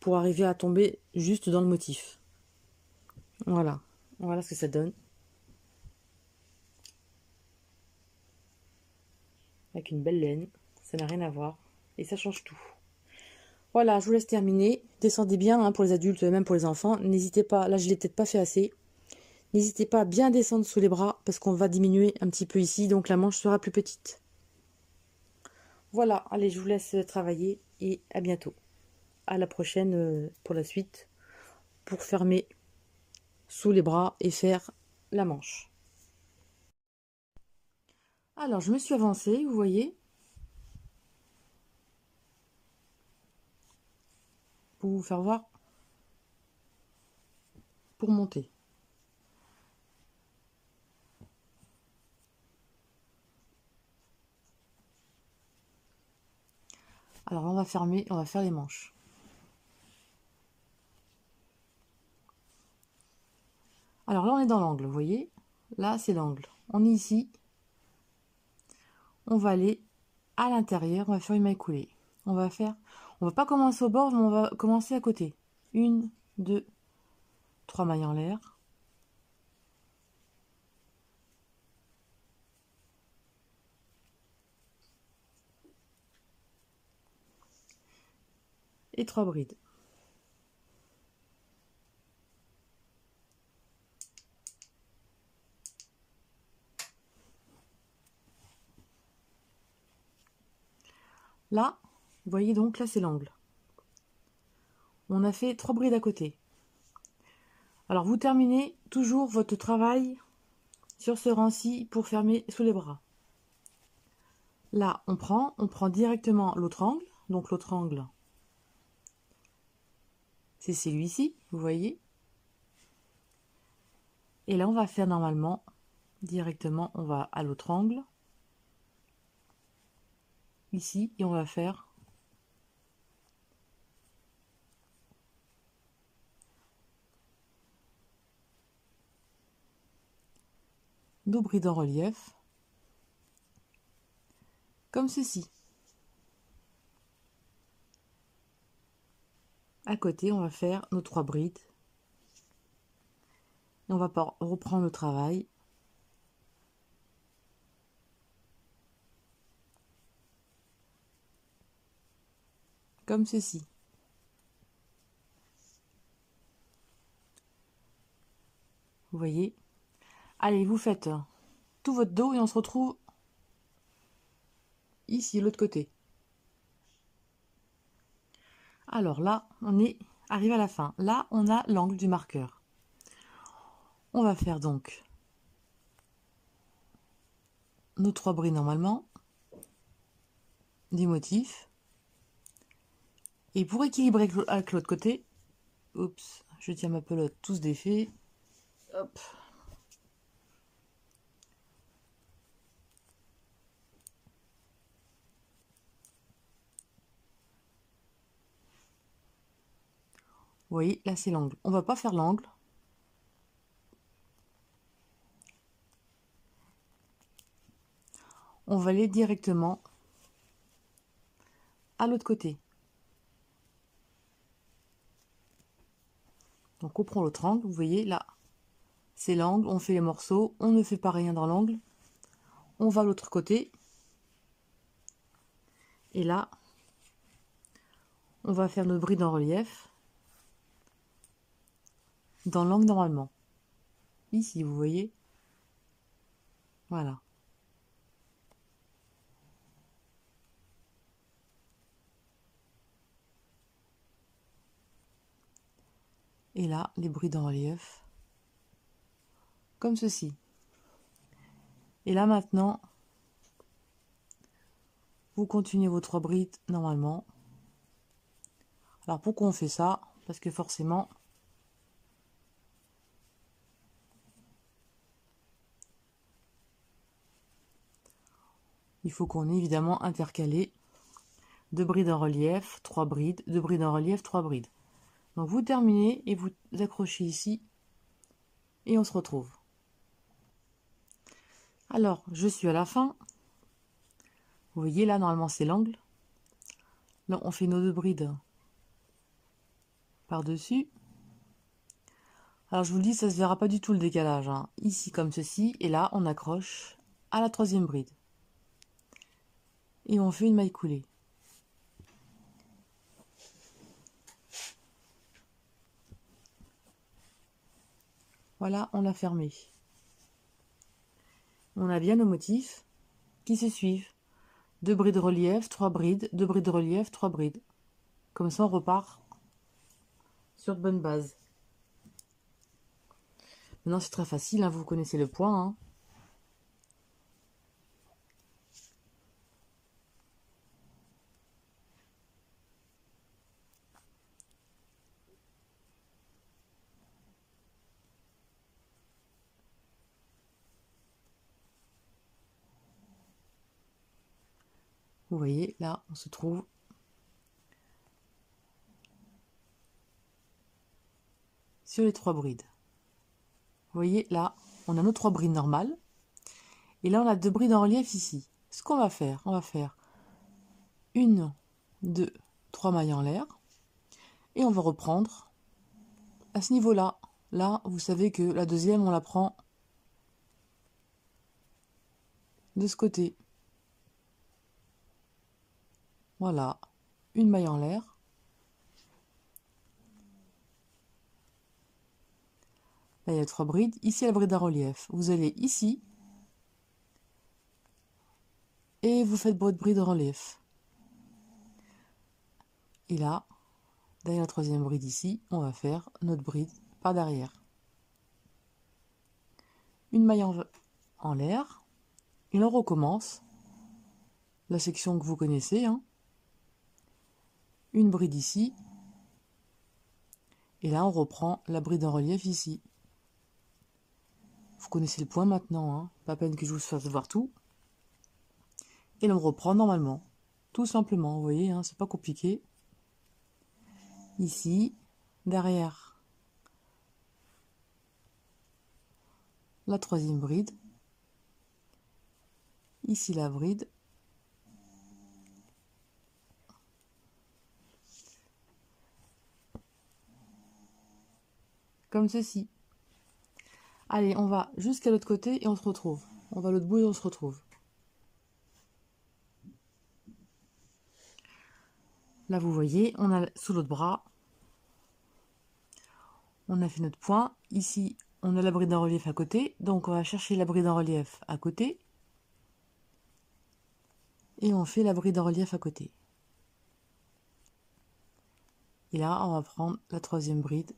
pour arriver à tomber juste dans le motif. Voilà, voilà ce que ça donne. Avec une belle laine, ça n'a rien à voir et ça change tout. Voilà, je vous laisse terminer. Descendez bien hein, pour les adultes, même pour les enfants. N'hésitez pas, là je l'ai peut-être pas fait assez. N'hésitez pas à bien descendre sous les bras parce qu'on va diminuer un petit peu ici, donc la manche sera plus petite. Voilà, allez, je vous laisse travailler et à bientôt. À la prochaine pour la suite, pour fermer sous les bras et faire la manche. Alors, je me suis avancée, vous voyez, pour vous faire voir, pour monter. Alors là, on va fermer, on va faire les manches. Alors là, on est dans l'angle, vous voyez? Là, c'est l'angle. On est ici. On va aller à l'intérieur, on va faire une maille coulée. On va pas commencer au bord, mais on va commencer à côté. 1, 2, 3 mailles en l'air. Et 3 brides. Là, vous voyez donc, là c'est l'angle. On a fait 3 brides à côté. Alors vous terminez toujours votre travail sur ce rang-ci pour fermer sous les bras. Là, on prend directement l'autre angle. Donc l'autre angle, c'est celui-ci, vous voyez. Et là, on va faire normalement, directement, on va à l'autre angle. Ici, et on va faire nos brides en relief, comme ceci. À côté, on va faire nos 3 brides. Et on va reprendre le travail. Comme ceci. Vous voyez? Allez, vous faites tout votre dos et on se retrouve ici, l'autre côté. Alors là, on est arrivé à la fin. Là, on a l'angle du marqueur. On va faire donc nos 3 brides normalement, des motifs. Et pour équilibrer avec l'autre côté, oups, je tiens ma pelote tous défait. Hop. Vous voyez, là c'est l'angle. On va pas faire l'angle. On va aller directement à l'autre côté. Donc on prend l'autre angle, vous voyez là, c'est l'angle, on fait les morceaux, on ne fait pas rien dans l'angle. On va à l'autre côté. Et là, on va faire nos brides en relief dans l'angle normalement. Ici, vous voyez. Voilà. Et là, les brides en relief. Comme ceci. Et là maintenant, vous continuez vos 3 brides normalement. Alors pourquoi on fait ça? Parce que forcément, il faut qu'on ait évidemment intercalé 2 brides en relief, 3 brides, 2 brides en relief, 3 brides. Donc vous terminez et vous accrochez ici et on se retrouve. Alors, je suis à la fin. Vous voyez là, normalement c'est l'angle. Là, on fait nos 2 brides par-dessus. Alors je vous le dis, ça se verra pas du tout le décalage, hein. Ici comme ceci, et là on accroche à la 3e bride. Et on fait une maille coulée. Voilà, on a fermé. On a bien nos motifs qui se suivent. 2 brides relief, 3 brides, 2 brides relief, 3 brides. Comme ça on repart sur de bonnes bases. Maintenant c'est très facile, hein, vous connaissez le point, hein. Vous voyez, là on se trouve sur les 3 brides. Vous voyez, là, on a nos 3 brides normales. Et là, on a 2 brides en relief ici. Ce qu'on va faire, on va faire 1, 2, 3 mailles en l'air. Et on va reprendre à ce niveau-là. Là, vous savez que la deuxième, on la prend de ce côté. Voilà, une maille en l'air. Là, il y a 3 brides. Ici, la bride en relief. Vous allez ici. Et vous faites votre bride en relief. Et là, derrière la 3e bride ici, on va faire notre bride par derrière. Une maille en l'air. Et là, on recommence la section que vous connaissez. Hein. Une bride ici. Et là, on reprend la bride en relief ici. Vous connaissez le point maintenant. Hein. Pas peine que je vous fasse voir tout. Et l'on reprend normalement. Tout simplement, vous voyez, hein, c'est pas compliqué. Ici, derrière la 3e bride. Ici la bride. Comme ceci. Allez, on va jusqu'à l'autre côté et on se retrouve. On va à l'autre bout et on se retrouve. Là, vous voyez, on a sous l'autre bras, on a fait notre point. Ici, on a la bride en relief à côté. Donc, on va chercher la bride en relief à côté. Et on fait la bride en relief à côté. Et là, on va prendre la 3e bride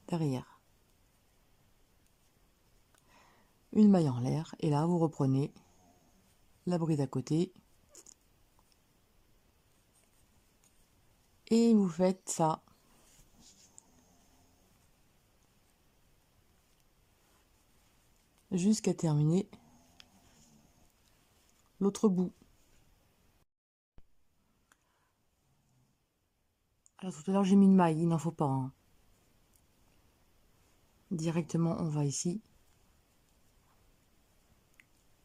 derrière. Une maille en l'air. Et là, vous reprenez la bride à côté. Et vous faites ça. Jusqu'à terminer l'autre bout. Alors tout à l'heure j'ai mis une maille, il n'en faut pas. Hein. Directement on va ici.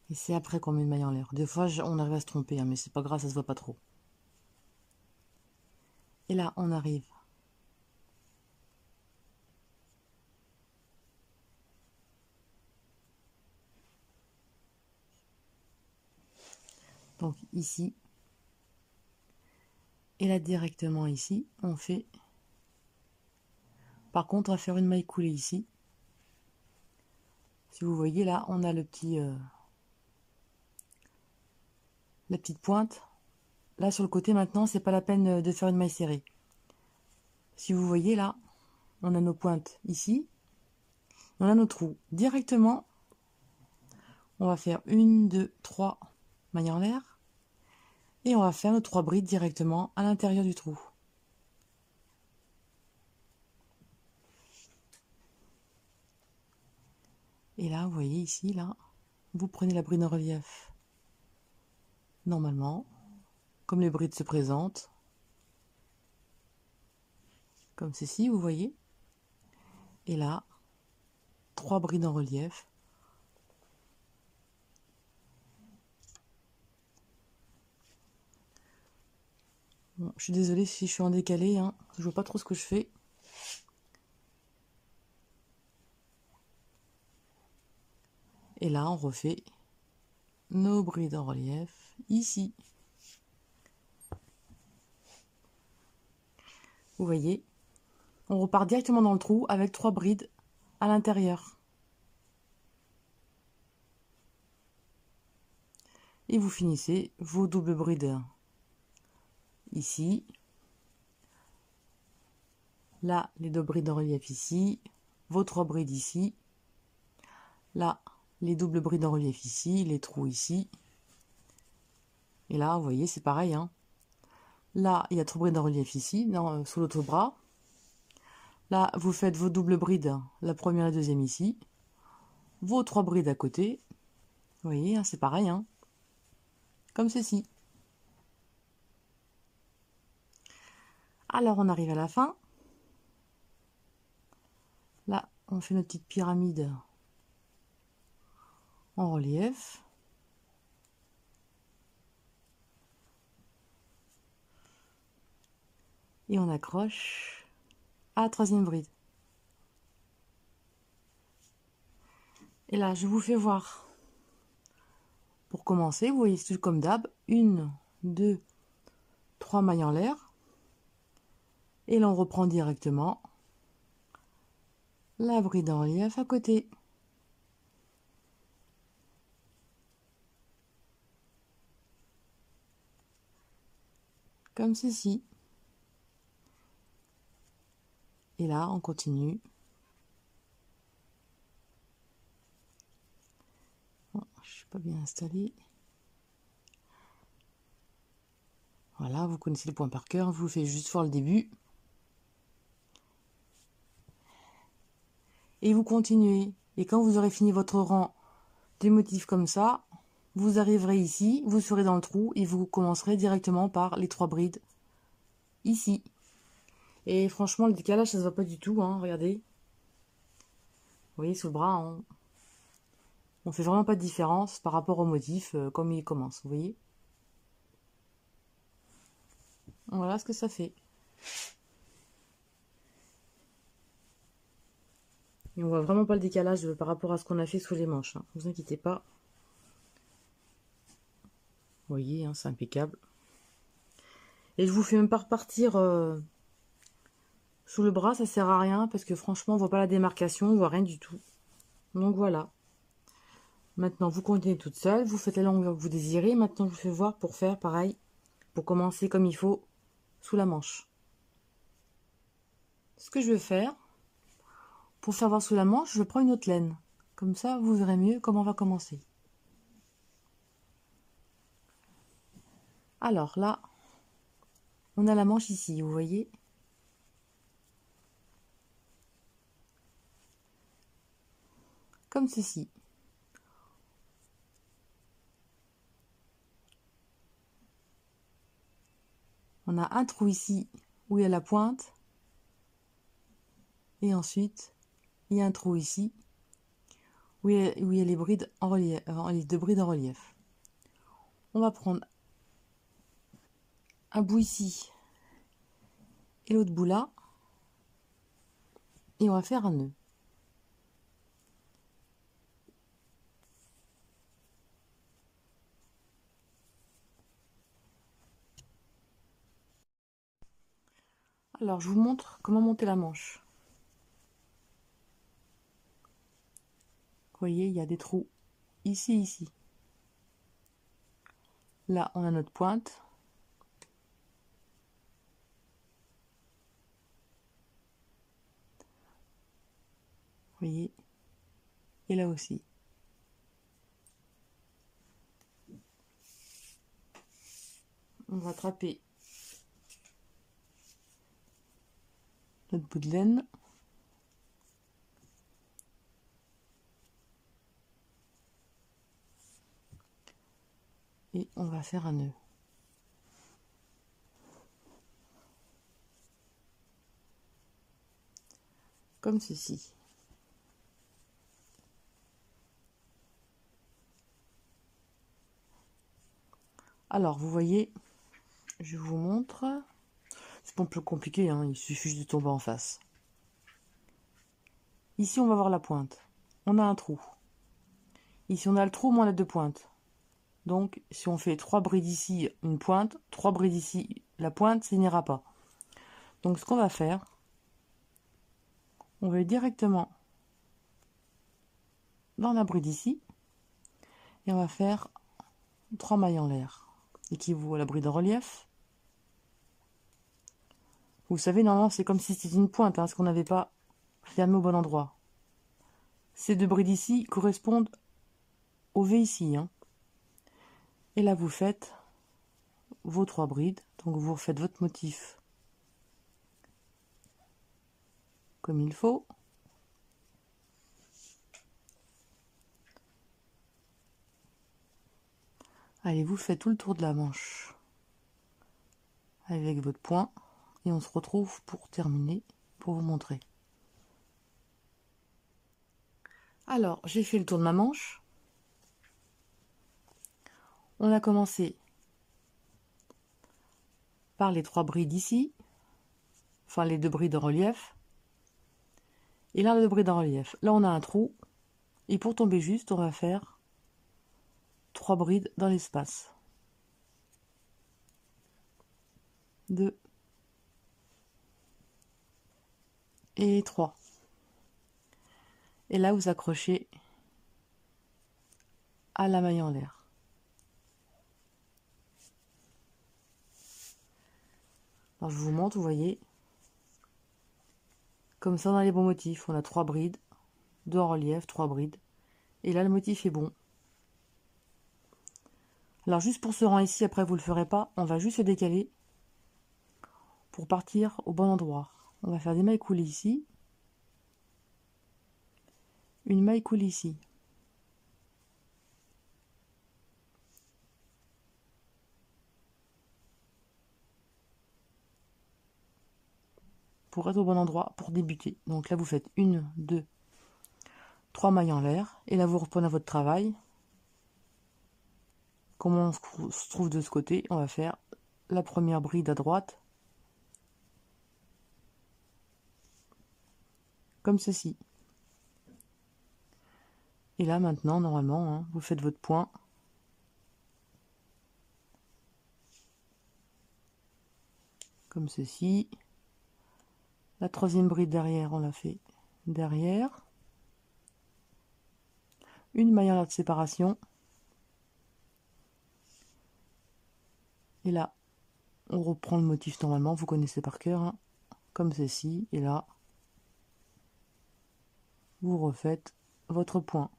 Et c'est après qu'on met une maille en l'air. Des fois on arrive à se tromper, hein, mais c'est pas grave, ça se voit pas trop. Et là on arrive. Donc ici. Et là directement ici, on fait... Par contre, on va faire une maille coulée ici. Si vous voyez là, on a le petit... la petite pointe. Là sur le côté maintenant, c'est pas la peine de faire une maille serrée. Si vous voyez là, on a nos pointes ici. On a nos trous. Directement, on va faire 1, 2, 3 mailles en l'air. Et on va faire nos 3 brides directement à l'intérieur du trou. Et là, vous voyez ici, là, vous prenez la bride en relief. Normalement, comme les brides se présentent. Comme ceci, vous voyez. Et là, 3 brides en relief. Bon, je suis désolée si je suis en décalé, hein, je vois pas trop ce que je fais. Et là, on refait nos brides en relief ici. Vous voyez, on repart directement dans le trou avec 3 brides à l'intérieur. Et vous finissez vos doubles brides ici. Là, les 2 brides en relief ici. Vos 3 brides ici. Là, les doubles brides en relief ici. Les trous ici. Et là, vous voyez, c'est pareil. Hein. Là, il y a 3 brides en relief ici, sous l'autre bras. Là, vous faites vos doubles brides, la première et la deuxième ici. Vos 3 brides à côté. Vous voyez, hein, c'est pareil. Hein. Comme ceci. Alors, on arrive à la fin. on fait notre petite pyramide en relief. Et on accroche à la troisième bride. Et là, je vous fais voir. Pour commencer, vous voyez, c'est tout comme d'hab. 1, 2, 3 mailles en l'air. Et là, on reprend directement la bride en relief à côté. Comme ceci. Et là, on continue. Bon, je suis pas bien installée. Voilà, vous connaissez le point par cœur. Je vous fais juste voir le début. Et vous continuez. Et quand vous aurez fini votre rang des motifs comme ça, vous arriverez ici, vous serez dans le trou et vous commencerez directement par les 3 brides ici. Et franchement, le décalage, ça se voit pas du tout, hein, regardez. Vous voyez, sous le bras, on fait vraiment pas de différence par rapport au motif, comme il commence, vous voyez. Voilà ce que ça fait. Et on voit vraiment pas le décalage par rapport à ce qu'on a fait sous les manches, hein. Ne vous inquiétez pas. Vous voyez, hein, c'est impeccable. Et je vous fais même pas repartir sous le bras, ça sert à rien parce que franchement, on voit pas la démarcation, on voit rien du tout. Donc voilà. Maintenant, vous continuez toute seule, vous faites la longueur que vous désirez. Maintenant, je vous fais voir pour faire pareil, pour commencer comme il faut sous la manche. Ce que je vais faire, pour faire voir sous la manche, je prends une autre laine. Comme ça, vous verrez mieux comment on va commencer. Alors là, on a la manche ici, vous voyez. Comme ceci. On a un trou ici où il y a la pointe. Et ensuite, il y a un trou ici où il y a les brides en relief, les 2 brides en relief. On va prendre un bout ici et l'autre bout là. Et on va faire un nœud. Alors, je vous montre comment monter la manche. Vous voyez, il y a des trous ici, ici. Là, on a notre pointe. Vous voyez. Et là aussi. On va attraper notre bout de laine. Et on va faire un nœud. Comme ceci. Alors, vous voyez, je vous montre. C'est pas plus compliqué, hein, il suffit juste de tomber en face. Ici, on va voir la pointe. On a un trou. Ici, on a le trou, mais on a 2 pointes. Donc, si on fait 3 brides ici, une pointe, 3 brides ici, la pointe, ça n'ira pas. Donc, ce qu'on va faire, on va aller directement dans la bride ici, et on va faire 3 mailles en l'air, équivaut à la bride en relief. Vous savez, normalement, c'est comme si c'était une pointe, hein, parce qu'on n'avait pas fermé au bon endroit. Ces 2 brides ici correspondent au V ici, hein. Et là, vous faites vos 3 brides. Donc, vous refaites votre motif comme il faut. Allez, vous faites tout le tour de la manche avec votre point. Et on se retrouve pour terminer, pour vous montrer. Alors, j'ai fait le tour de ma manche. On a commencé par les 3 brides ici, enfin les 2 brides en relief, et là le bride en relief. Là on a un trou, et pour tomber juste, on va faire 3 brides dans l'espace. 2 et 3. Et là vous accrochez à la maille en l'air. Alors je vous montre, vous voyez, comme ça on a les bons motifs. On a 3 brides, 2 en relief, 3 brides. Et là le motif est bon. Alors juste pour ce rang ici, après vous le ferez pas, on va juste se décaler pour partir au bon endroit. On va faire des mailles coulées ici, une maille coulée ici. Pour être au bon endroit, pour débuter. Donc là vous faites 1, 2, 3 mailles en l'air, et là vous reprenez votre travail. Comment on se trouve de ce côté? On va faire la première bride à droite, comme ceci. Et là maintenant, normalement, hein, vous faites votre point. Comme ceci. La troisième bride derrière, on la fait derrière. Une maille en l'air de séparation. Et là, on reprend le motif normalement, vous connaissez par cœur, hein, comme ceci. Et là, vous refaites votre point.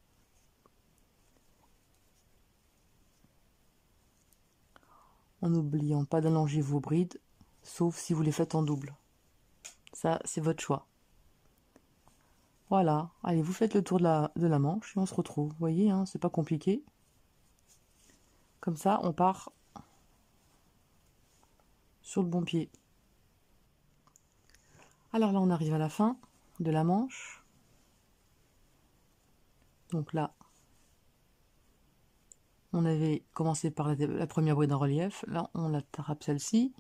En n'oubliant pas d'allonger vos brides, sauf si vous les faites en double. Ça, c'est votre choix. Voilà, allez, vous faites le tour de la manche et on se retrouve. Vous voyez, hein, c'est pas compliqué. Comme ça, on part sur le bon pied. Alors là, on arrive à la fin de la manche. Donc là, on avait commencé par la première bride en relief. Là, on attrape celle-ci.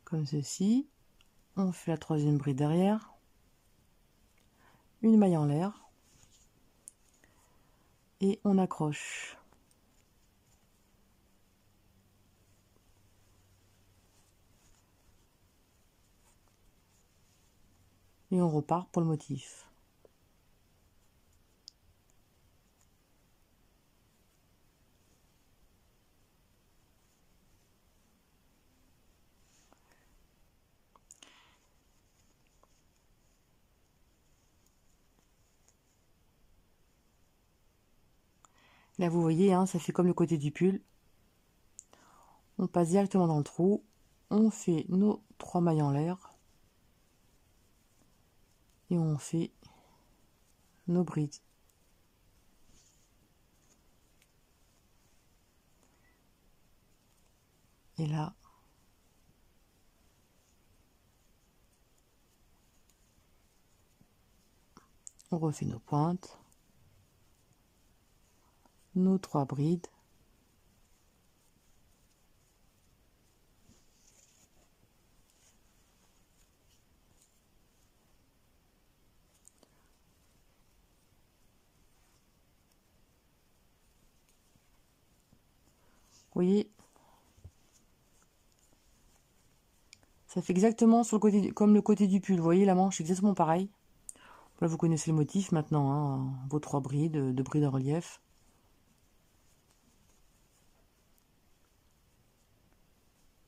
Comme ceci. On fait la troisième bride derrière. Une maille en l'air. Et on accroche. Et on repart pour le motif. Là, vous voyez, hein, ça fait comme le côté du pull. On passe directement dans le trou. On fait nos 3 mailles en l'air. Et on fait nos brides. Et là, on refait nos pointes, nos 3 brides. Vous voyez, ça fait exactement sur le côté, comme le côté du pull. Vous voyez, la manche, exactement pareil. Là, vous connaissez le motif maintenant, hein, vos 3 brides, 2 brides en relief.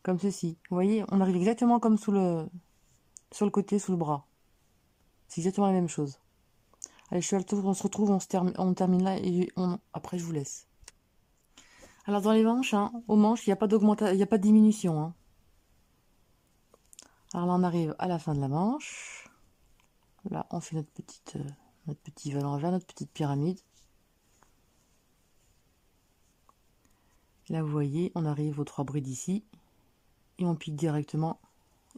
Comme ceci. Vous voyez, on arrive exactement comme sur le côté, sous le bras. C'est exactement la même chose. Allez, je suis à le tour, on se retrouve, on termine là et après je vous laisse. Alors dans les manches, hein, aux manches, il n'y a pas d'augmentation, il n'y a pas de diminution. Hein. Alors là, on arrive à la fin de la manche. Là, on fait notre petit vol envers, notre petite pyramide. Là, vous voyez, on arrive aux 3 brides ici. Et on pique directement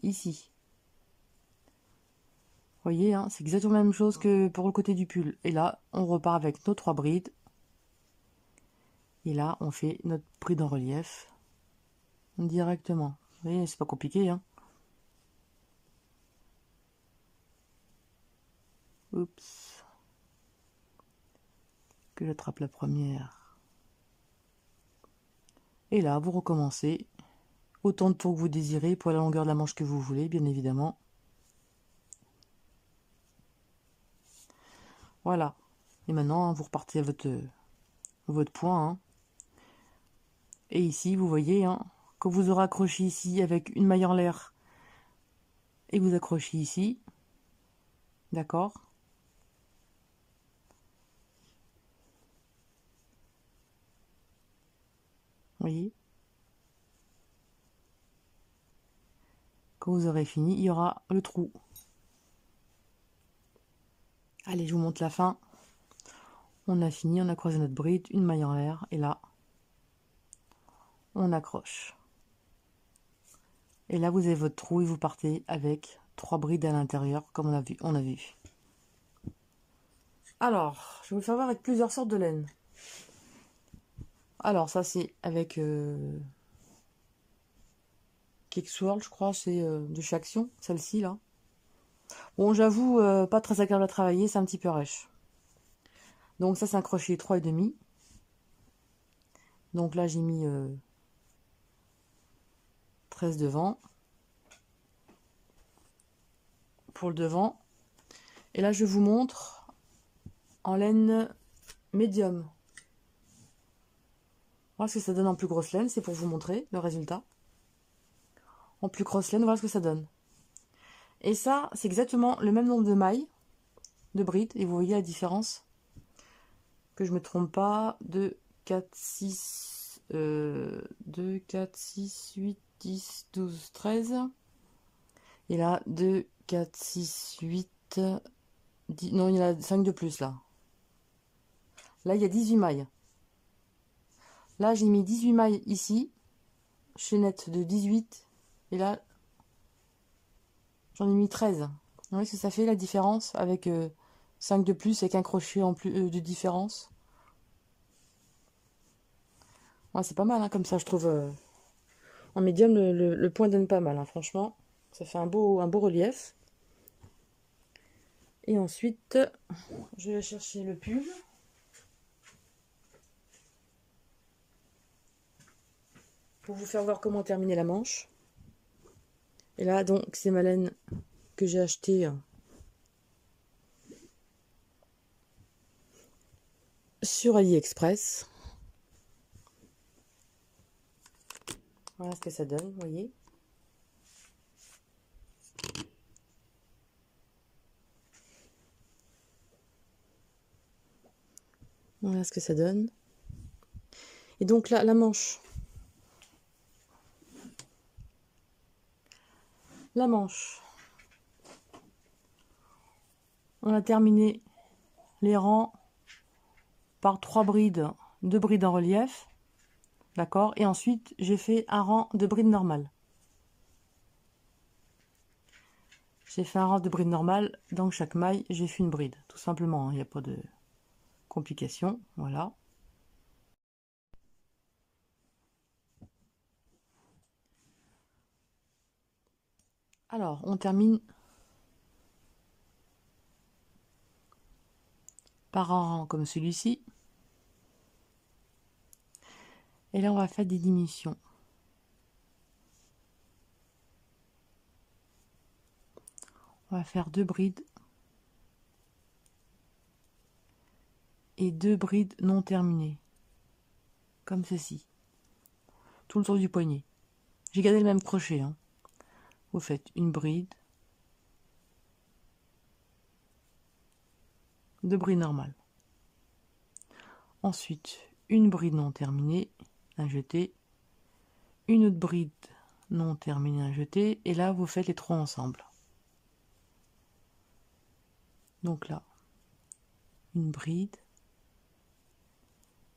ici. Vous voyez, hein, c'est exactement la même chose que pour le côté du pull. Et là, on repart avec nos 3 brides. Et là, on fait notre bride en relief directement. Vous voyez, c'est pas compliqué, hein. Oups. Que j'attrape la première. Et là, vous recommencez autant de tours que vous désirez pour la longueur de la manche que vous voulez, bien évidemment. Voilà. Et maintenant, vous repartez à votre point. Hein. Et ici, vous voyez, hein, quand vous aurez accroché ici avec une maille en l'air et vous accrochez ici, d'accord? Vous voyez? Quand vous aurez fini, il y aura le trou. Allez, je vous montre la fin. On a fini, on a croisé notre bride, une maille en l'air, et là, on accroche. Et là, vous avez votre trou et vous partez avec 3 brides à l'intérieur, comme on a vu. Alors, je vais vous faire voir avec plusieurs sortes de laine. Alors, ça, c'est avec Kicksworld, je crois, c'est de chez Action, celle-ci, là. Bon, j'avoue, pas très agréable à travailler, c'est un petit peu rêche. Donc ça, c'est un crochet 3,5. Donc là, j'ai mis 13 devant. Pour le devant. Et là, je vous montre en laine médium. Voilà ce que ça donne en plus grosse laine, c'est pour vous montrer le résultat. En plus grosse laine, voilà ce que ça donne. Et ça, c'est exactement le même nombre de mailles, de brides, et vous voyez la différence. Que je me trompe pas, 2, 4, 6, 2, 4, 6, 8, 10, 12, 13. Et là, 2, 4, 6, 8, 10, non, il y en a 5 de plus là. Là, il y a 18 mailles. Là, j'ai mis 18 mailles ici, chaînette de 18, et là, j'en ai mis 13. Vous voyez ce que ça fait la différence avec 5 de plus, avec un crochet en plus de différence. Ouais, c'est pas mal, hein, comme ça, je trouve. En médium, le point donne pas mal, hein, franchement. Ça fait un beau relief. Et ensuite, je vais chercher le pull. Pour vous faire voir comment terminer la manche. Et là, donc, c'est ma laine que j'ai achetée sur AliExpress. Voilà ce que ça donne, vous voyez. Voilà ce que ça donne. Et donc là, la manche. La manche. On a terminé les rangs par 3 brides, 2 brides en relief. D'accord? Et ensuite, j'ai fait un rang de brides normales. J'ai fait un rang de brides normales. Dans chaque maille, j'ai fait une bride. Tout simplement, il n'y a pas de complication. Voilà. Alors, on termine par un rang comme celui-ci. Et là, on va faire des diminutions. On va faire 2 brides et 2 brides non terminées. Comme ceci. Tout le tour du poignet. J'ai gardé le même crochet. Hein. Vous faites une bride, 2 brides normales. Ensuite, une bride non terminée, à jeter. Une autre bride non terminée à jeter. Et là, vous faites les 3 ensemble. Donc là, une bride,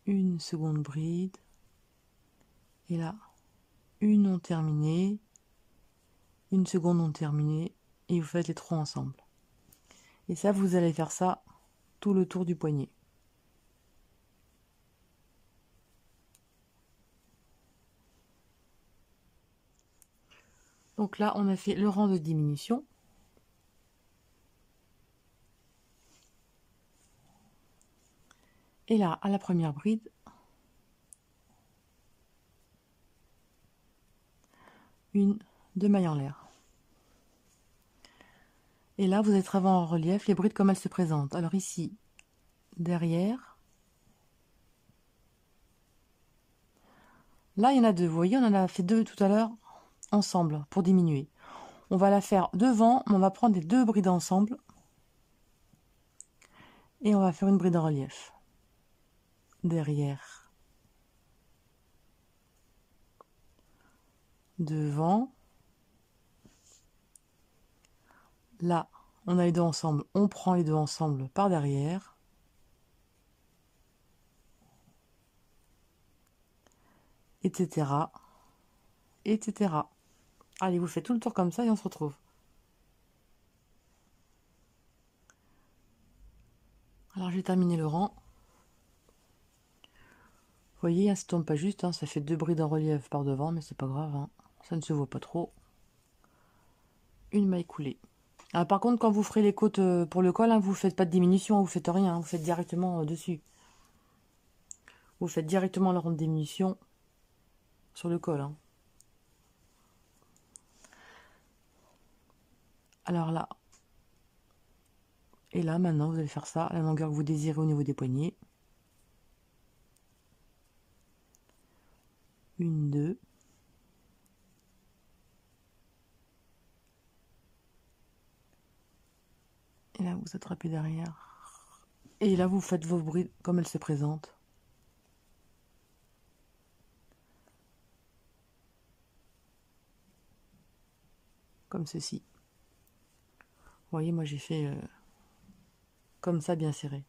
une seconde bride, et là, une non terminée, Une seconde non terminée et vous faites les 3 ensemble. Et ça, vous allez faire ça tout le tour du poignet. Donc là, on a fait le rang de diminution. Et là, à la première bride, deux mailles en l'air. Et là, vous allez travailler en relief les brides comme elles se présentent. Alors ici, derrière. Là, il y en a deux. Vous voyez, on en a fait deux tout à l'heure ensemble pour diminuer. On va la faire devant, mais on va prendre les deux brides ensemble. Et on va faire une bride en relief. Derrière. Devant. Là, on a les deux ensemble. On prend les deux ensemble par derrière. Etc. Etc. Allez, vous faites tout le tour comme ça et on se retrouve. Alors, j'ai terminé le rang. Vous voyez, ça tombe pas juste, hein, ça fait deux brides en relief par devant, mais c'est pas grave, hein, ça ne se voit pas trop. Une maille coulée. Alors, par contre, quand vous ferez les côtes pour le col, hein, vous faites pas de diminution, vous faites rien, hein, vous faites directement dessus. Vous faites directement la ronde de diminution sur le col. Hein. Alors là, et là, maintenant, vous allez faire ça, la longueur que vous désirez au niveau des poignets. Une, deux. Et là, vous attrapez derrière. Et là, vous faites vos brides comme elles se présentent. Comme ceci. Vous voyez, moi j'ai fait comme ça bien serré.